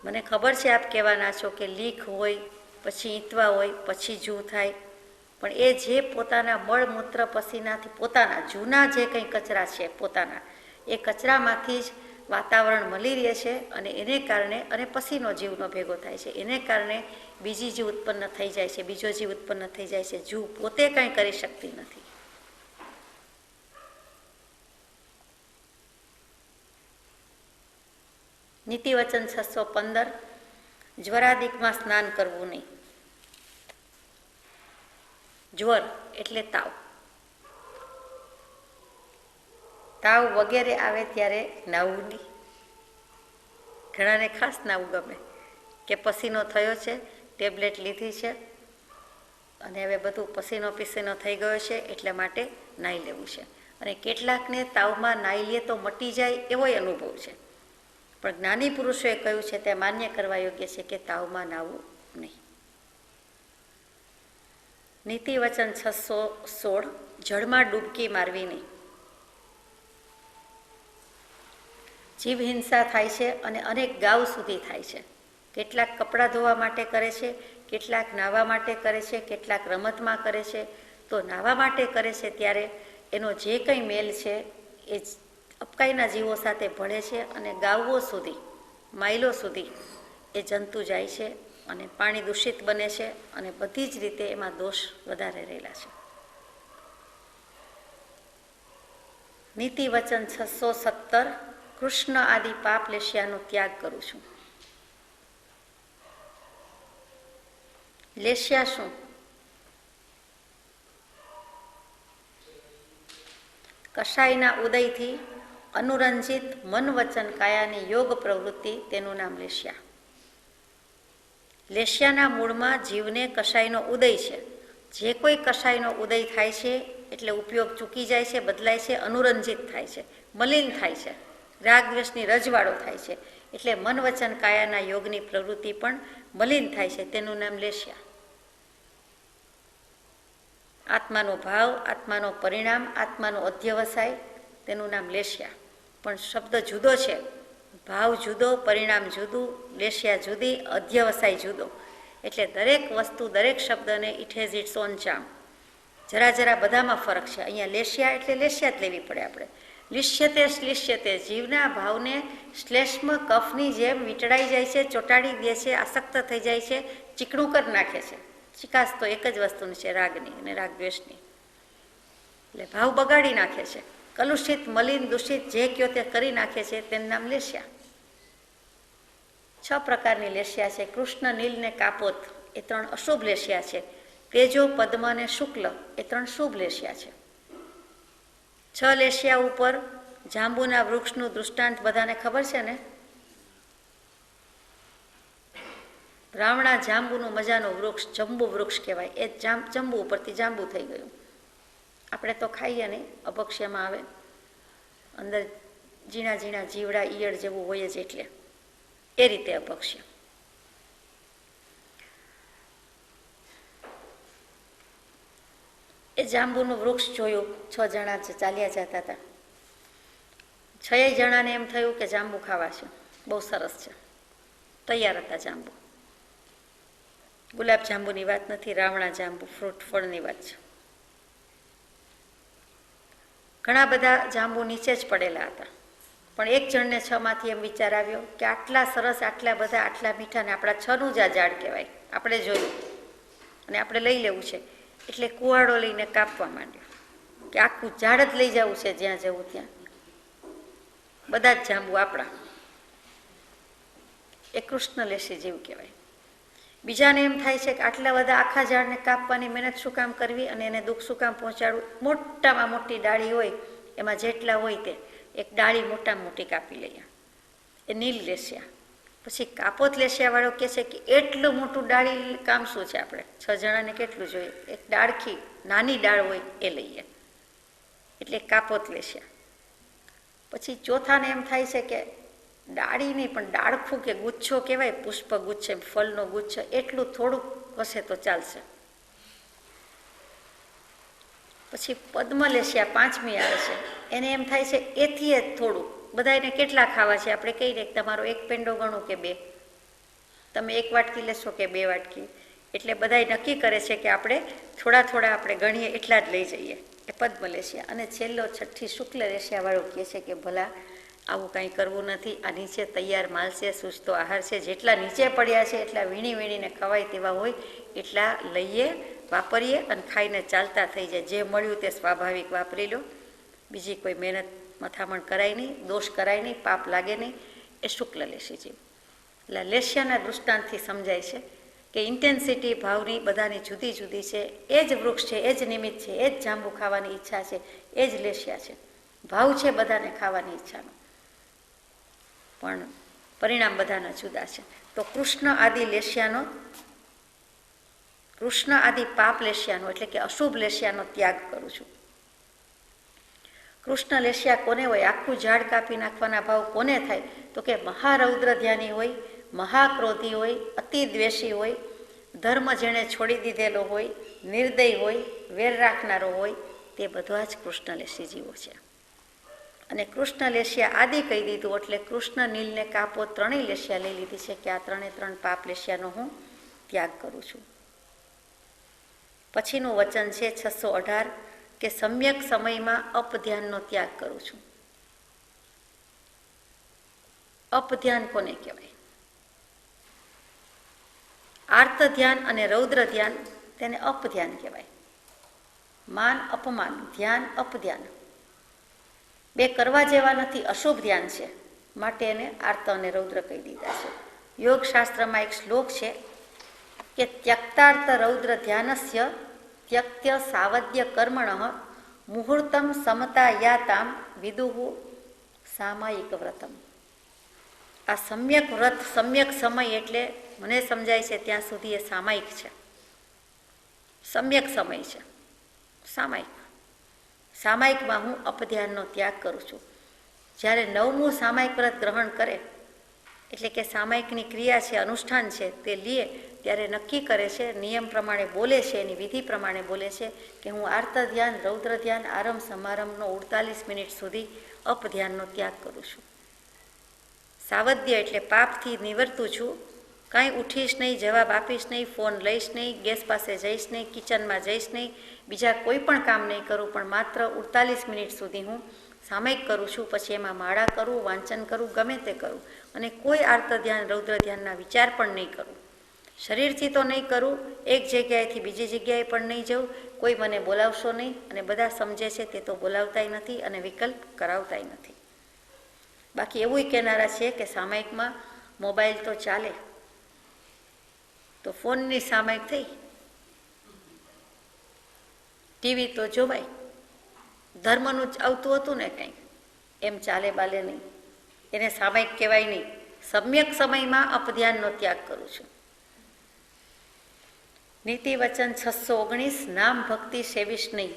Speaker 1: મને ખબર છે આપ કહેવાના છો કે લીખ હોય, પછી ઈંતવા હોય, પછી જૂ થાય, પણ એ જે પોતાના મળમૂત્ર પસીનાથી, પોતાના જૂના જે કંઈ કચરા છે પોતાના, એ કચરામાંથી જ વાતાવરણ મળી રહે છે અને એને કારણે, અને પસીનો જીવનો ભેગો થાય છે, એને કારણે બીજી જીવ ઉત્પન્ન થઈ જાય છે, બીજો જીવ ઉત્પન્ન થઈ જાય છે. જૂ પોતે કંઈ કરી શકતી નથી. નીતિ વચન 615, જ્વરાદિકમાં સ્નાન કરવું નહીં. જ્વર એટલે તાવ, તાવ વગેરે આવે ત્યારે નાહવું નહીં. ઘણાને ખાસ નાહવું ગમે કે પસીનો થયો છે, ટેબ્લેટ લીધી છે અને હવે બધું પસીનો પીસીનો થઈ ગયો છે એટલે માટે નાહી લેવું છે. અને કેટલાકને તાવમાં નાહી લે તો મટી જાય એવોય અનુભવ છે, પણ જ્ઞાની પુરુષોએ કહ્યું છે તે માન્ય કરવા યોગ્ય છે કે તાવમાં નાહવું નહીં. નીતિ વચન 616, જળમાં ડૂબકી મારવી નહીં. જીવ હિંસા થાય છે અને અનેક ગાઉ સુધી થાય છે. કેટલાક કપડાં ધોવા માટે કરે છે, કેટલાક નાહવા માટે કરે છે, કેટલાક રમતમાં કરે છે. તો નાહવા માટે કરે છે ત્યારે એનો જે કંઈ મેલ છે એ અપકાઈના જીવો સાથે ભળે છે અને ગાઉઓ સુધી, માઇલો સુધી એ જંતુ જાય છે અને પાણી દૂષિત બને છે અને બધી જ રીતે એમાં દોષ વધારે રહેલા છે. નીતિ વચન 617, કૃષ્ણ આદિ પાપ લેશિયાનો ત્યાગ કરું છું. લેશિયા શું? કષાયના ઉદયથી અનુરંજિત મન વચન કાયાની યોગ પ્રવૃત્તિ, તેનું નામ લેશિયા. લેશિયાના મૂળમાં જીવને કષાયનો ઉદય છે. જે કોઈ કષાયનો ઉદય થાય છે એટલે ઉપયોગ ચૂકી જાય છે, બદલાય છે, અનુરંજિત થાય છે, મલિન થાય છે, રાગદ્વેષની રજવાડો થાય છે, એટલે મન વચન કાયાના યોગની પ્રવૃત્તિ પણ મલિન થાય છે, તેનું નામ લેશિયા. આત્માનો ભાવ, આત્માનો પરિણામ, આત્માનો અધ્યવસાય, તેનું નામ લેશિયા. પણ શબ્દ જુદો છે, ભાવ જુદો, પરિણામ જુદું, લેશિયા જુદી, અધ્યવસાય જુદો. એટલે દરેક વસ્તુ, દરેક શબ્દને it has it's on charm. જરા જરા બધામાં ફરક છે. અહીંયા લેશિયા એટલે લેશિયા જ લેવી પડે આપણે. લિશ્યતે શ્લિશ્યતે, જીવના ભાવને શ્લેષ્મ કફની જેમ વીંટળાઈ જાય છે, ચોંટાડી દે છે, આસક્ત થઈ જાય છે, ચીકણું કરી નાખે છે. ચિકાસ તો એક જ વસ્તુની છે, રાગની અને રાગદ્વેષની. એટલે ભાવ બગાડી નાખે છે. કલુષિત, મલિન, દૂષિત જે કયો તે કરી નાખે છે, તેનું નામ લેસ્યા. 6 પ્રકારની લેસ્યા છે. કૃષ્ણ, નીલ ને કાપોત એ 3 અશુભ લેસ્યા છે. તેજો, પદ્મ ને શુક્લ એ 3 શુભ લેસ્યા છે. 6 લેસ્યા ઉપર જાંબુના વૃક્ષનું દૃષ્ટાંત બધાને ખબર છે ને? રાવણા જાંબુનું મજાનું વૃક્ષ, જંબુ વૃક્ષ કહેવાય. એ જંબુ ઉપરથી જાંબુ થઈ ગયું. આપણે તો ખાઈએ નહીં, અપક્ષ્યમાં આવે, અંદર ઝીણા ઝીણા જીવડા ઈયળ જેવું હોય જ, એટલે એ રીતે અપક્ષ્ય. એ જાંબુનું વૃક્ષ જોયું, 6 જણા ચાલ્યા જતા હતા. 6 જણાને એમ થયું કે જાંબુ ખાવા છે, બહુ સરસ છે, તૈયાર હતા જાંબુ. ગુલાબ જાંબુની વાત નથી, રાવણા જાંબુ ફ્રૂટ ફળની વાત છે. ઘણા બધા જાંબુ નીચે જ પડેલા હતા, પણ એક જણને 6 માંથી એમ વિચાર આવ્યો કે આટલા સરસ, આટલા બધા, આટલા મીઠા ને આપણા 6નું જ આ ઝાડ કહેવાય, આપણે જોયું અને આપણે લઈ લેવું છે. એટલે કુવાડો લઈને કાપવા માંડ્યો કે આખું ઝાડ જ લઈ જવું છે, જ્યાં જવું ત્યાં, બધા જ જાંબુ આપણા. એ કૃષ્ણલેશી જીવ કહેવાય. બીજાને એમ થાય છે કે આટલા બધા આખા ઝાડને કાપવાની મહેનત શું કામ કરવી અને એને દુઃખ શું કામ પહોંચાડવું. મોટામાં મોટી ડાળી હોય, એમાં જેટલા હોય તે એક ડાળી મોટામાં મોટી કાપી લઈએ, એ નીલ લેસ્યા. પછી કાપોત લેસ્યાવાળો કહે છે કે એટલું મોટું ડાળી કામ શું છે, આપણે 6 જણાને કેટલું જોઈએ, એક ડાળખી નાની ડાળ હોય એ લઈએ, એટલે કાપોત લેસ્યા. પછી ચોથાને એમ થાય છે કે ડાળી નહીં પણ ડાળખું કે ગુચ્છો કહેવાય, પુષ્પ ગુચ્છ, ફળનો ગુચ્છ, એટલું થોડુંક હશે તો ચાલશે. પછી પદ્મલેસ્યા 5મી આવે છે. એને એમ થાય છે એથી જ થોડું, બધાને કેટલા ખાવા છે આપણે કહીને તમારો 1 પેંડો ગણો કે 2, તમે 1 વાટકી લેશો કે 2 વાટકી, એટલે બધાય નક્કી કરે છે કે આપણે થોડા થોડા આપણે ગણીએ એટલા જ લઈ જઈએ, એ પદ્મલેસ્યા. અને છેલ્લો 6ઠ્ઠી શુક્લ લેસ્યાવાળો કહે છે કે ભલા આવું કાંઈ કરવું નથી, આ નીચે તૈયાર માલ છે, સૂચતો આહાર છે, જેટલા નીચે પડ્યા છે એટલા વીણી વીણીને ખવાય તેવા હોય એટલા લઈએ, વાપરીએ અને ખાઈને ચાલતા થઈ જાય. જે મળ્યું તે સ્વાભાવિક વાપરી લો, બીજી કોઈ મહેનત મથામણ કરાય નહીં, દોષ કરાય નહીં, પાપ લાગે નહીં. એ શુક્લ લેશી જીવ. એટલે લેસ્યાના દૃષ્ટાંતથી સમજાય છે કે ઇન્ટેન્સિટી ભાવની બધાની જુદી જુદી છે. એ જ વૃક્ષ છે, એ જ નિમિત્ત છે, એ જ જાંબુ ખાવાની ઈચ્છા છે, એ જ લેસ્યા છે. ભાવ છે બધાને ખાવાની ઈચ્છાનો, પણ પરિણામ બધાના જુદા છે. તો કૃષ્ણ આદિ પાપ લેસ્યાનો એટલે કે અશુભ લેસ્યાનો ત્યાગ કરું છું. કૃષ્ણ લેસ્યા કોને હોય? આખું ઝાડ કાપી નાખવાના ભાવ કોને થાય? તો કે મહારૌદ્ર ધ્યાની હોય, મહાક્રોધી હોય, અતિ દ્વેષી હોય, ધર્મ જેણે છોડી દીધેલો હોય, નિર્દય હોય, વેર રાખનારો હોય, તે બધા જ કૃષ્ણલેશી જીવો છે. અને કૃષ્ણ લેસ્યા આદિ કહી દીધું એટલે કૃષ્ણ, નીલને કાપો 3 લેસ્યા લઈ લીધી છે કે આ 3 પાપ લેસ્યાનો હું ત્યાગ કરું છું. પછીનું વચન છે 618 કે સમ્યક સમયમાં અપધ્યાનનો ત્યાગ કરું છું. અપધ્યાન કોને કહેવાય? આર્ત ધ્યાન અને રૌદ્ર ધ્યાન તેને અપધ્યાન કહેવાય. માન અપમાન, ધ્યાન અપધ્યાન, 2 કરવા જેવા નથી, અશુભ ધ્યાન છે, માટે એને આર્ત અને રૌદ્ર કહી દીધા છે. યોગશાસ્ત્રમાં એક શ્લોક છે કે ત્યક્તાર્થ રૌદ્ર ધ્યાનસ્ય ત્યક્ત્ય સાવદ્ય કર્મણ મુહૂર્તમ સમતા યાતામ વિદુહુ સામાયિક વ્રતમ. આ સમ્યક વ્રત, સમ્યક સમય એટલે મને સમજાય છે ત્યાં સુધી એ સામાયિક છે. સમ્યક સમય છે, સામાયિક. સામાયિકમાં હું અપધ્યાનનો ત્યાગ કરું છું. જ્યારે 9મું સામાયિક વ્રત ગ્રહણ કરે એટલે કે સામાયિકની ક્રિયા છે, અનુષ્ઠાન છે, તે લે ત્યારે નક્કી કરે છે, નિયમ પ્રમાણે બોલે છે, એની વિધિ પ્રમાણે બોલે છે કે હું આર્ત ધ્યાન, રૌદ્ર ધ્યાન, આરંભ સમારંભનો 48 મિનિટ સુધી અપધ્યાનનો ત્યાગ કરું છું. સાવધ્ય એટલે પાપથી નિવર્તું છું, કાંઈ ઉઠીશ નહીં, જવાબ આપીશ નહીં, ફોન લઈશ નહીં, ગેસ પાસે જઈશ નહીં, કિચનમાં જઈશ નહીં, બીજા કોઈ પણ કામ નહીં કરું, પણ માત્ર 48 મિનિટ સુધી હું સામયિક કરું છું, પછી એમાં માળા કરું, વાંચન કરું, ગમે તે કરું, અને કોઈ આર્ત ધ્યાન રૌદ્ર ધ્યાનના વિચાર પણ નહીં કરું. શરીરથી તો નહીં કરું, એક જગ્યાએથી બીજી જગ્યાએ પણ નહીં જવું, કોઈ મને બોલાવશો નહીં, અને બધા સમજે છે તે તો બોલાવતાય નથી અને વિકલ્પ કરાવતાય નથી. બાકી એવું કહેનારા છે કે સામયિકમાં મોબાઈલ તો ચાલે, તો ફોનની સામયિક થઈ, ટીવી તો જોવાય, ધર્મનું જ આવતું હતું ને કંઈક, એમ ચાલે બાલે નહીં, એને સામયિક કહેવાય નહીં. સમ્યક સમયમાં અપધ્યાનનો ત્યાગ કરું છું. નીતિ વચન 619, નામ ભક્તિ સેવીશ નહીં.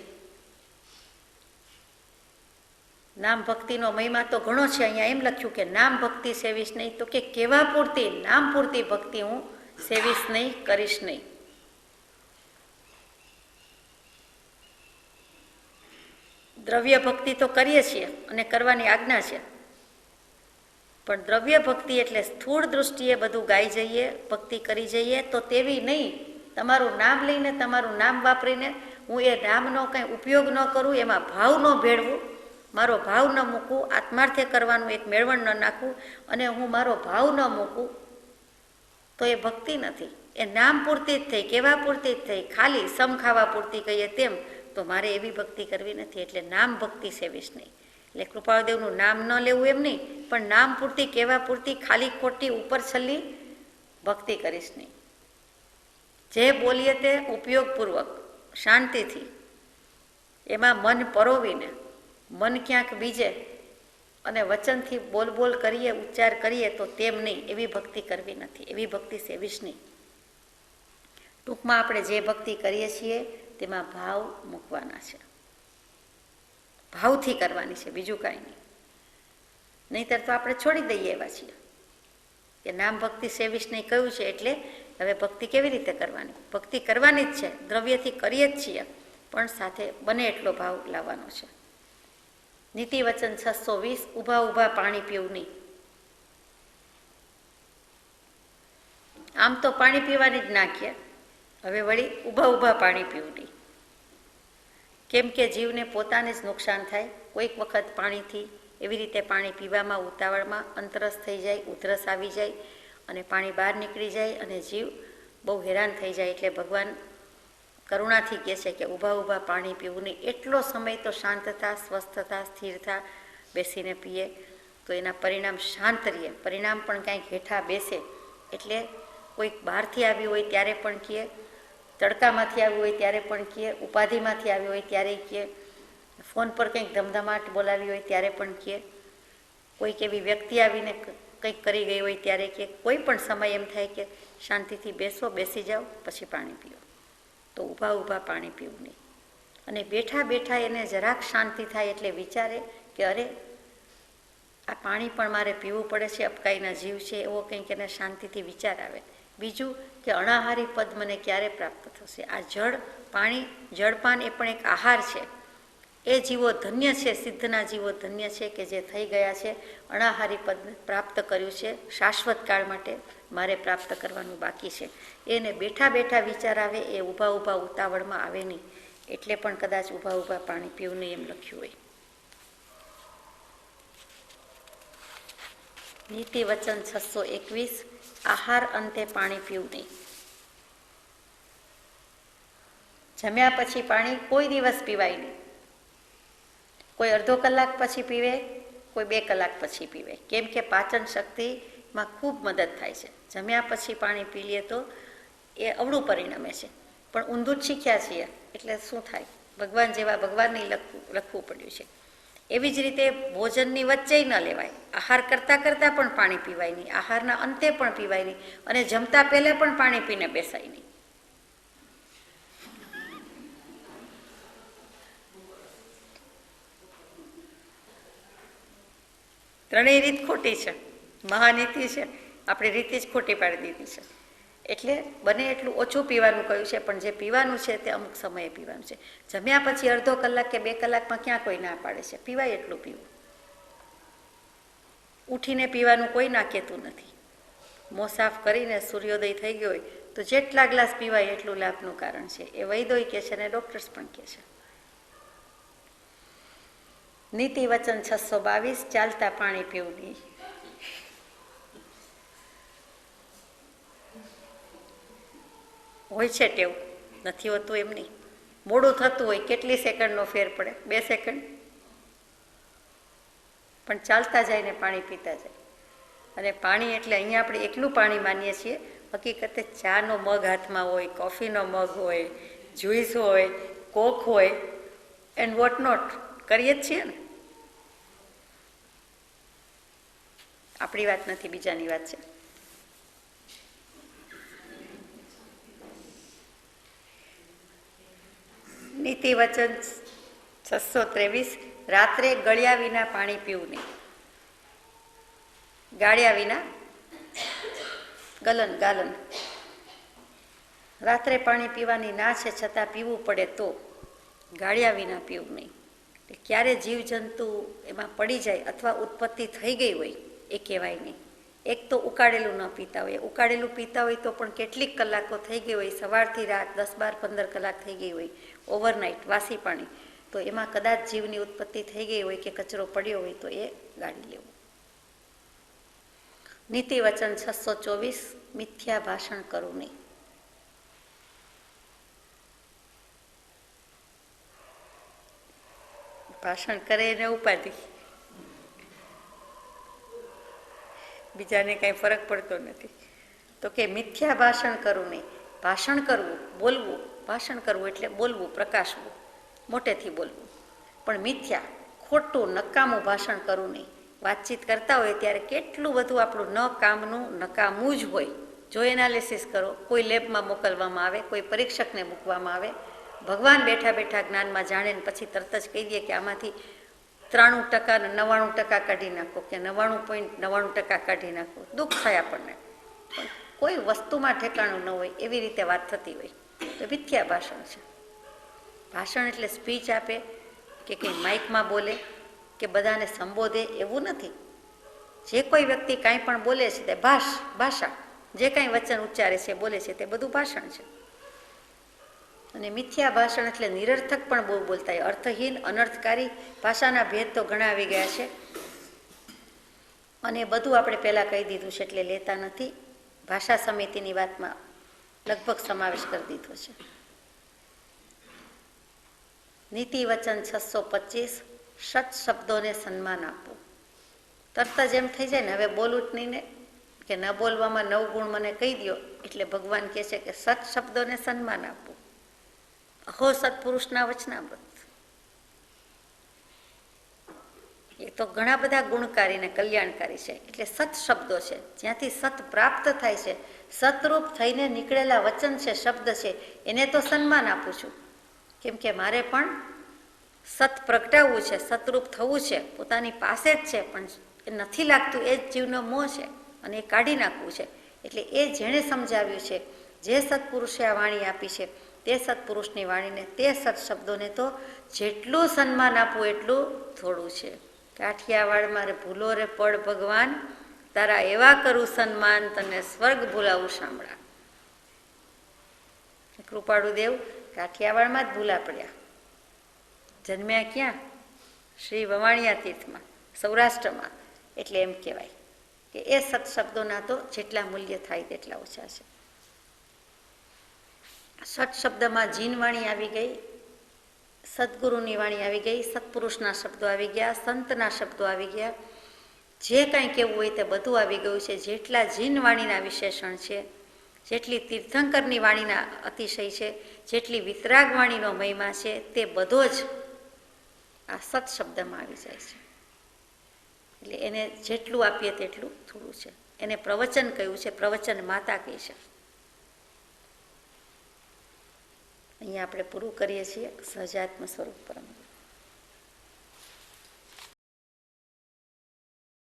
Speaker 1: નામ ભક્તિનો મહિમા તો ઘણો છે. અહીંયા એમ લખ્યું કે નામ ભક્તિ સેવીશ નહીં, તો કે કેવા પૂરતી, નામ પૂરતી ભક્તિ હું સેવીશ નહીં, કરીશ નહીં. દ્રવ્ય ભક્તિ તો કરીએ છીએ અને કરવાની આજ્ઞા છે, પણ દ્રવ્ય ભક્તિ એટલે સ્થૂળ દૃષ્ટિએ બધું ગાઈ જઈએ, ભક્તિ કરી જઈએ, તો તેવી નહીં. તમારું નામ લઈને, તમારું નામ વાપરીને હું એ નામનો કંઈ ઉપયોગ ન કરું, એમાં ભાવ ન ભેળવું, મારો ભાવ ન મૂકું, આત્માર્થે કરવાનું એક મેળવણ ન નાખવું, અને હું મારો ભાવ ન મૂકું, તો એ ભક્તિ નથી. એ નામ પૂરતી જ થઈ, કેવા પૂરતી જ થઈ, ખાલી સમ ખાવા પૂરતી કહીએ તેમ, તો મારે એવી ભક્તિ કરવી નથી. એટલે નામ ભક્તિ સેવીશ નહીં. એટલે કૃપાળદેવનું નામ ન લેવું એમ નહીં, પણ નામ પૂરતી, કેવા પૂરતી, ખાલી ખોટી ઉપર છલ્લી ભક્તિ કરીશ નહીં. જે બોલીએ તે ઉપયોગપૂર્વક, શાંતિથી, એમાં મન પરોવીને, મન ક્યાંક બીજે અને વચનથી બોલ બોલ કરીએ, ઉચ્ચાર કરીએ, તો તેમ નહીં, એવી ભક્તિ કરવી નથી, એવી ભક્તિ સેવીશ નહીં. ટૂંકમાં આપણે જે ભક્તિ કરીએ છીએ તેમાં ભાવ મૂકવાના છે, ભાવથી કરવાની છે, બીજું કાંઈ નહીં. નહીંતર તો આપણે છોડી દઈએ એવા છીએ કે નામ ભક્તિ સેવીશ નહીં કહ્યું છે, એટલે હવે ભક્તિ કેવી રીતે કરવાની? ભક્તિ કરવાની જ છે, દ્રવ્યથી કરીએ જ છીએ, પણ સાથે બને એટલો ભાવ લાવવાનો છે. નીતિ વચન 620, ઊભા ઊભા પાણી પીવું નહીં. આમ તો પાણી પીવાની જ નાખીએ, હવે વળી ઊભા ઊભા પાણી પીવું નહીં. કેમ કે જીવને પોતાને જ નુકસાન થાય. કોઈક વખત પાણીથી એવી રીતે પાણી પીવામાં ઉતાવળમાં અંતરસ થઈ જાય, ઉધરસ આવી જાય અને પાણી બહાર નીકળી જાય અને જીવ બહુ હેરાન થઈ જાય. એટલે ભગવાન કરુણાથી કહે છે કે ઊભા ઊભા પાણી પીવું નહીં. એટલો સમય તો શાંત થા, સ્વસ્થ થા, સ્થિર થા, બેસીને પીએ તો એના પરિણામ શાંત રહીએ. પરિણામ પણ કાંઈક હેઠા બેસે. એટલે કોઈક બહારથી આવ્યું હોય ત્યારે પણ કહે, તડકામાંથી આવ્યું હોય ત્યારે પણ કહે, ઉપાધિમાંથી આવ્યું હોય ત્યારે કહે, ફોન પર કંઈક ધમધમાટ બોલાવી હોય ત્યારે પણ કહે, કોઈક એવી વ્યક્તિ આવીને કંઈક કરી ગઈ હોય ત્યારે કહે, કોઈ પણ સમય એમ થાય કે શાંતિથી બેસો, બેસી જાઓ, પછી પાણી પીઓ. તો ઊભા ઊભા પાણી પીવું નહીં. અને બેઠા બેઠા એને જરાક શાંતિ થાય એટલે વિચારે કે અરે આ પાણી પણ મારે પીવું પડે છે, અપકાઈના જીવ છે, એવો કંઈક એને શાંતિથી વિચાર આવે. બીજું કે અણાહારી પદ મને ક્યારે પ્રાપ્ત થશે? આ જળ પાણી, જળપાન એ પણ એક આહાર છે. એ જીવો ધન્ય છે, સિદ્ધના જીવો ધન્ય છે કે જે થઈ ગયા છે, અણાહારી પદ પ્રાપ્ત કર્યું છે. શાશ્વત કાળ માટે મારે પ્રાપ્ત કરવાનું બાકી છે. એને બેઠા બેઠા વિચાર આવે, એ ઊભા ઊભા ઉતાવળમાં આવે નહીં. એટલે પણ કદાચ ઊભા ઊભા પાણી પીવું નહીં એમ લખ્યું હોય. નીતિ વચન 621, આહાર અંતે પાણી પીવું નહીં. જમ્યા પછી પાણી કોઈ દિવસ પીવાય નહીં. કોઈ અડધો કલાક પછી પીવે, કોઈ 2 કલાક પછી પીવે. કેમ કે પાચન શક્તિમાં ખૂબ મદદ થાય છે. જમ્યા પછી પાણી પી લઈએ તો એ અવળું પરિણમે છે. પણ ઊંધું જ શીખ્યા છીએ એટલે શું થાય? ભગવાન જેવા ભગવાનને લખવું પડ્યું છે. એવી જ રીતે ભોજનની વચ્ચે ન લેવાય. આહાર કરતાં કરતાં પણ પાણી પીવાય નહીં, આહારના અંતે પણ પીવાય નહીં, અને જમતા પહેલાં પણ પાણી પીને બેસાય નહીં. ત્રણેય રીત ખોટી છે, મહાનીતિ છે, આપણી રીતિ જ ખોટી પાડી દીધી છે. એટલે બને એટલું ઓછું પીવાનું કહ્યું છે, પણ જે પીવાનું છે તે અમુક સમયે પીવાનું છે. જમ્યા પછી અડધો કલાક કે 2 કલાકમાં ક્યાં કોઈ ના પાડે છે? પીવાય એટલું પીવું. ઉઠીને પીવાનું કોઈ ના કહેતું નથી. મોં સાફ કરીને સૂર્યોદય થઈ ગયો હોય તો જેટલા ગ્લાસ પીવાય એટલું લાભનું કારણ છે. એ વૈદોય કહે છે અને ડૉક્ટર્સ પણ કહે છે. નીતિ વચન 622 ચાલતા પાણી પીવું નહીં. હોય છે ટેવ, નથી હોતું એમ નહીં. મોડું થતું હોય, કેટલી સેકન્ડનો ફેર પડે? 2 સેકન્ડ. પણ ચાલતા જઈને પાણી પીતા જાય. અને પાણી એટલે અહીંયા આપણે એકલું પાણી માનીએ છીએ, હકીકતે ચાનો મગ હાથમાં હોય, કોફીનો મગ હોય, જ્યુસ હોય, કોક હોય, એન્ડ વોટ નોટ કરીએ જ છીએ ને. આપણી વાત નથી, બીજાની વાત છે. નીતિ વચન 623 રાત્રે ગળ્યા વિના પાણી પીવું નહીં. ગાળ્યા વિના, ગાલન. રાત્રે પાણી પીવાની ના છે છતાં પીવું પડે તો ગાળ્યા વિના પીવું નહીં. ક્યારે જીવજંતુ એમાં પડી જાય અથવા ઉત્પત્તિ થઈ ગઈ હોય એ કહેવાય નહીં. એક તો ઉકાળેલું ન પીતા હોય, ઉકાળેલું પીતા હોય તો પણ કેટલીક કલાકો થઈ ગઈ હોય, સવારથી રાત 10, 12, 15 કલાક થઈ ગઈ હોય, ઓવરનાઇટ વાસી પાણી, તો એમાં કદાચ જીવની ઉત્પત્તિ થઈ ગઈ હોય કે કચરો પડ્યો હોય તો એ ગાળી લેવું. નીતિ વચન 624 મિથ્યા ભાષણ કરવું નહીં. ભાષણ કરે એને ઉપાધિ, બીજાને કાંઈ ફરક પડતો નથી. તો કે મિથ્યા ભાષણ કરવું નહીં. ભાષણ કરવું, બોલવું, ભાષણ કરવું એટલે બોલવું, પ્રકાશવું, મોટેથી બોલવું, પણ મિથ્યા, ખોટું, નકામું ભાષણ કરવું નહીં. વાતચીત કરતા હોય ત્યારે કેટલું બધું આપણું ન કામનું નકામું જ હોય. જો એનાલિસિસ કરો, કોઈ લેબમાં મોકલવામાં આવે, કોઈ પરીક્ષકને મૂકવામાં આવે, ભગવાન બેઠા બેઠા જ્ઞાનમાં જાણે ને પછી તરત જ કહી દે કે આમાંથી 93% ને 99% કાઢી નાખો કે 99.99% કાઢી નાખો, દુઃખ થાય આપણને. પણ કોઈ વસ્તુમાં ઠેકાણું ન હોય એવી રીતે વાત થતી હોય તો મિથ્યા ભાષણ છે. ભાષણ એટલે સ્પીચ આપે કે કંઈ માઇકમાં બોલે કે બધાને સંબોધે એવું નથી. જે કોઈ વ્યક્તિ કાંઈ પણ બોલે છે તે ભાષા, જે કાંઈ વચન ઉચ્ચારે છે, બોલે છે, તે બધું ભાષણ છે. અને મિથ્યા ભાષણ એટલે નિરર્થક પણ બહુ બોલતા હોય, અર્થહીન, અનર્થકારી. ભાષાના ભેદ તો ઘણા આવી ગયા છે અને બધું આપણે પહેલાં કહી દીધું છે એટલે લેતા નથી. ભાષા સમિતિની વાતમાં લગભગ સમાવેશ કરી દીધો છે. નીતિ વચન 625 સત શબ્દોને સન્માન આપવું. તરત જ એમ થઈ જાય ને હવે બોલું જ નહીં ને, કે ન બોલવામાં 9 ગુણ મને કહી દો એટલે ભગવાન કહે છે કે સત શબ્દોને સન્માન આપવું. અહો સત્પુરુષના વચનામૃત, એ તો ઘણા બધા ગુણકારી ને કલ્યાણકારી છે. એટલે સત શબ્દો છે, જ્યાંથી સત પ્રાપ્ત થાય છે, સતરૂપ થઈને નીકળેલા વચન છે, શબ્દ છે, એને તો સન્માન આપું છું. કેમ કે મારે પણ સત પ્રગટાવવું છે, સતરૂપ થવું છે, પોતાની પાસે જ છે પણ એ નથી લાગતું, એ જ જીવનો મોહ છે અને એ કાઢી નાખવું છે. એટલે એ જેણે સમજાવ્યું છે, જે સત્પુરુષે આ વાણી આપી છે, તે સત્પુરુષની વાણીને, તે સત શબ્દોને તો જેટલું સન્માન આપવું એટલું થોડું છે. કાઠિયાવાડ મારે ભૂલો રે પડ ભગવાન, તારા એવા કરું સન્માન, તને સ્વર્ગ ભૂલાવું સાંભળા. કૃપાળુ દેવ કાઠિયાવાડમાં જ ભૂલા પડ્યા, જન્મ્યા ક્યાં? શ્રી વવાણિયા તીર્થમાં, સૌરાષ્ટ્રમાં. એટલે એમ કહેવાય કે એ સત શબ્દોના તો જેટલા મૂલ્ય થાય તેટલા ઓછા છે. સત શબ્દમાં જીન વાણી આવી ગઈ, સદગુરુની વાણી આવી ગઈ, સત્પુરુષના શબ્દો આવી ગયા, સંતના શબ્દો આવી ગયા, જે કાંઈ કહેવું હોય તે બધું આવી ગયું છે. જેટલા જીન વાણીના વિશેષણ છે, જેટલી તીર્થંકરની વાણીના અતિશય છે, જેટલી વિતરાગ વાણીનો મહિમા છે, તે બધો જ આ સત શબ્દમાં આવી જાય છે. એટલે એને જેટલું આપીએ તેટલું થોડું છે. એને પ્રવચન કહ્યું છે, પ્રવચન માતા કહી છે. અહીંયા આપણે પૂરું કરીએ છીએ. સહજાત્મ સ્વરૂપ પરમ.